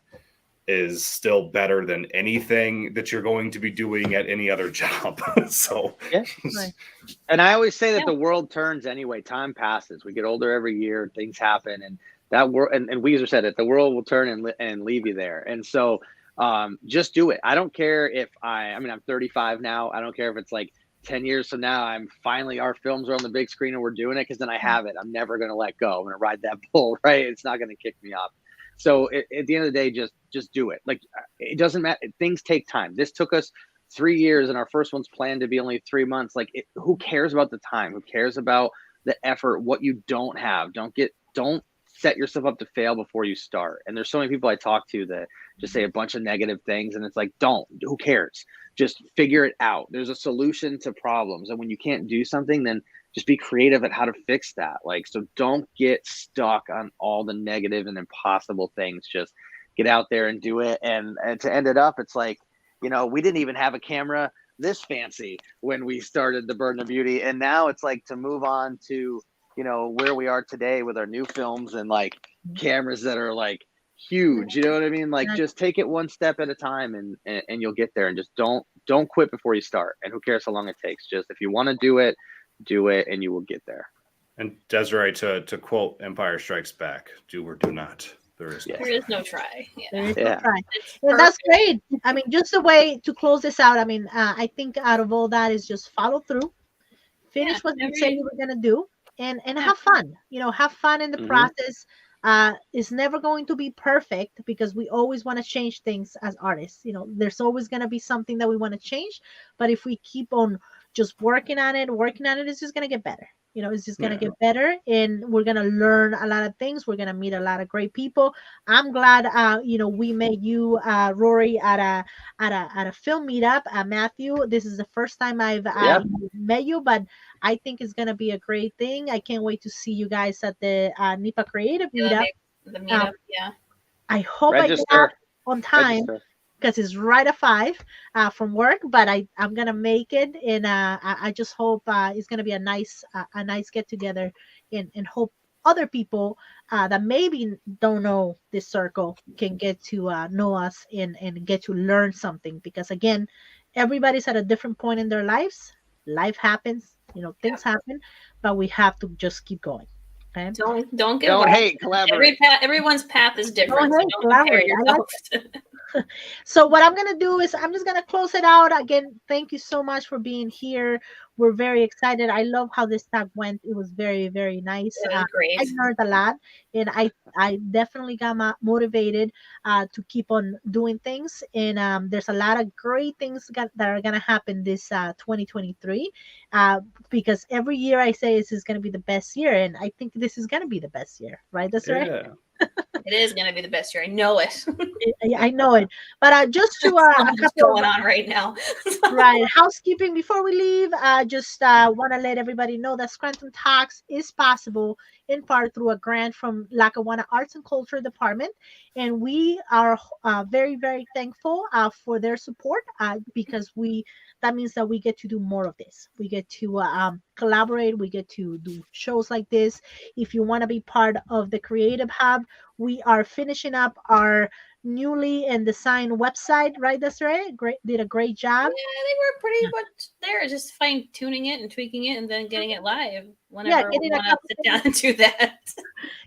is still better than anything that you're going to be doing at any other job. So yeah. And I always say that the world turns anyway. Time passes. We get older every year. Things happen, and that world. And Weezer said it. The world will turn and leave you there. And so, just do it. I don't care if I mean, I'm 35 now. I don't care if it's like 10 years from now. Our films are on the big screen and we're doing it because then I have it. I'm never going to let go. I'm going to ride that bull. Right? It's not going to kick me off. So at the end of the day, just do it. Like, it doesn't matter. Things take time. This took us 3 years, and our first one's planned to be only 3 months. Like, who cares about the time? Who cares about the effort? What you don't have? Don't set yourself up to fail before you start. And there's so many people I talk to that just say a bunch of negative things, and it's like, who cares? Just figure it out. There's a solution to problems, and when you can't do something, then just be creative at how to fix that. Like, so don't get stuck on all the negative and impossible things. Just get out there and do it. And to end it up, it's like, you know, we didn't even have a camera this fancy when we started The Burden of Beauty. And now it's like to move on to, you know, where we are today with our new films and like cameras that are like huge, you know what I mean? Like, just take it one step at a time and you'll get there. And just don't quit before you start. And who cares how long it takes? Just, if you want to do it and you will get there. And Desiree, to quote Empire Strikes Back, do or do not. There is no try. There is no try. Well, that's great. I mean, just a way to close this out. I mean, I think out of all that is just follow through, finish what you say you were going to do, and have fun. You know, have fun in the process. It's never going to be perfect because we always want to change things as artists. You know, there's always going to be something that we want to change. But if we keep on just working on it, it's just going to get better. You know, it's just going to get better, and we're going to learn a lot of things. We're going to meet a lot of great people. I'm glad, you know, we met you, Rory, at a film meetup. Matthew, this is the first time I've met you, but I think it's going to be a great thing. I can't wait to see you guys at the NIPA Creative Meetup. The meetup, I hope I get out on time because it's right at 5 from work, but I'm gonna make it, and I just hope it's gonna be a nice get together, and hope other people that maybe don't know this circle can get to know us and get to learn something, because again, everybody's at a different point in their lives. Life happens, you know, things happen, but we have to just keep going. Okay? Don't hate, collaborate. Everyone's path is different. Don't compare yourself. So what I'm gonna do is I'm just gonna close it out. Again, thank you so much for being here. We're very excited. I love how this talk went. It was very, very nice. It was great. I learned a lot, and I definitely got motivated to keep on doing things. And there's a lot of great things that are gonna happen this 2023, because every year I say this is gonna be the best year, and I think this is gonna be the best year, right? That's right. Yeah. It is going to be the best year. I know it. I know it, but just to a Something's couple going of on right now. right housekeeping before we leave. Just want to let everybody know that Scranton Talks is possible in part through a grant from Lackawanna Arts and Culture Department, and we are very, very thankful for their support, because that means that we get to do more of this. We get to collaborate. We get to do shows like this. If you want to be part of the Creative Hub, we are finishing up our newly and designed website, right? Desiree did a great job. Yeah, they were pretty much there, just fine tuning it and tweaking it and then getting it live whenever we getting a want to couple sit down and do that.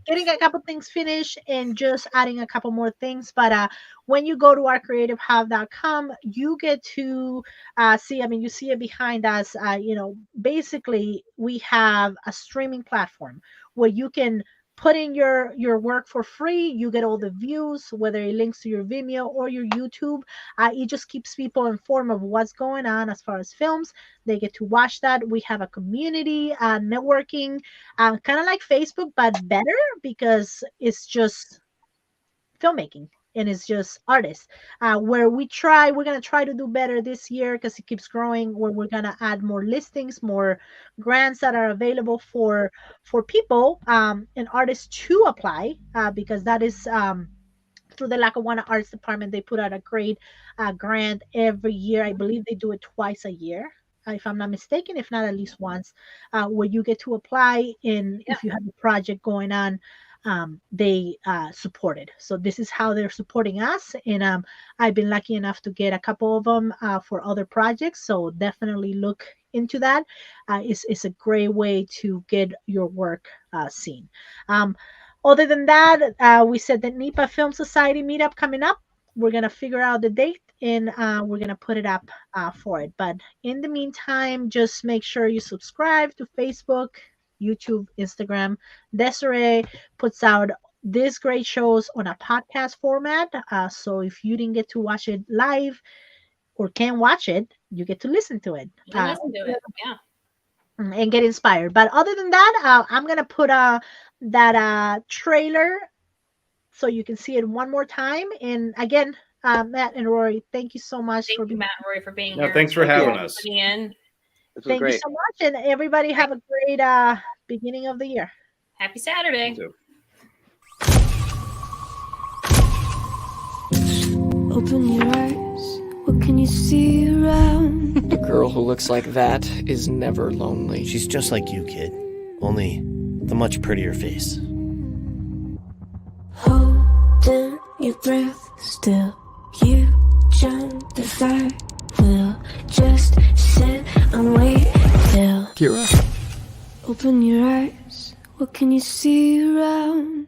Getting a couple things finished and just adding a couple more things. But when you go to our creativehub.com, you get to see, I mean, you see it behind us. Basically, we have a streaming platform where you can put in your work for free. You get all the views, whether it links to your Vimeo or your YouTube. It just keeps people informed of what's going on as far as films. They get to watch that. We have a community networking, kind of like Facebook, but better, because it's just filmmaking and it's just artists, where we're going to try to do better this year, because it keeps growing, where we're going to add more listings, more grants that are available for people and artists to apply, because that is through the Lackawanna Arts Department. They put out a great grant every year. I believe they do it twice a year, if I'm not mistaken, if not at least once, where you get to apply, and if you have a project going on, they support it. So this is how they're supporting us, and I've been lucky enough to get a couple of them for other projects. So definitely look into that. It's a great way to get your work seen. Other than that, we said the NEPA Film Society meetup coming up. We're gonna figure out the date, and we're gonna put it up for it. But in the meantime, just make sure you subscribe to Facebook, YouTube, Instagram. Desiree puts out these great shows on a podcast format. So if you didn't get to watch it live or can't watch it, you get to listen to it. You can listen to it. Yeah. And get inspired. But other than that, I'm gonna put that trailer so you can see it one more time. And again, Matt and Rory, thank you so much Thank you, Matt and Rory, for being No, here. thanks for having us. Putting in. This was Thank great. you so much, and everybody have a great beginning of the year. Happy Saturday. You too. Open your eyes, what can you see around? A girl who looks like that is never lonely. She's just like you, kid. Only with a much prettier face. Holding your breath still, you jump the fire. We'll just sit and wait till Kira? open your eyes, what can you see around?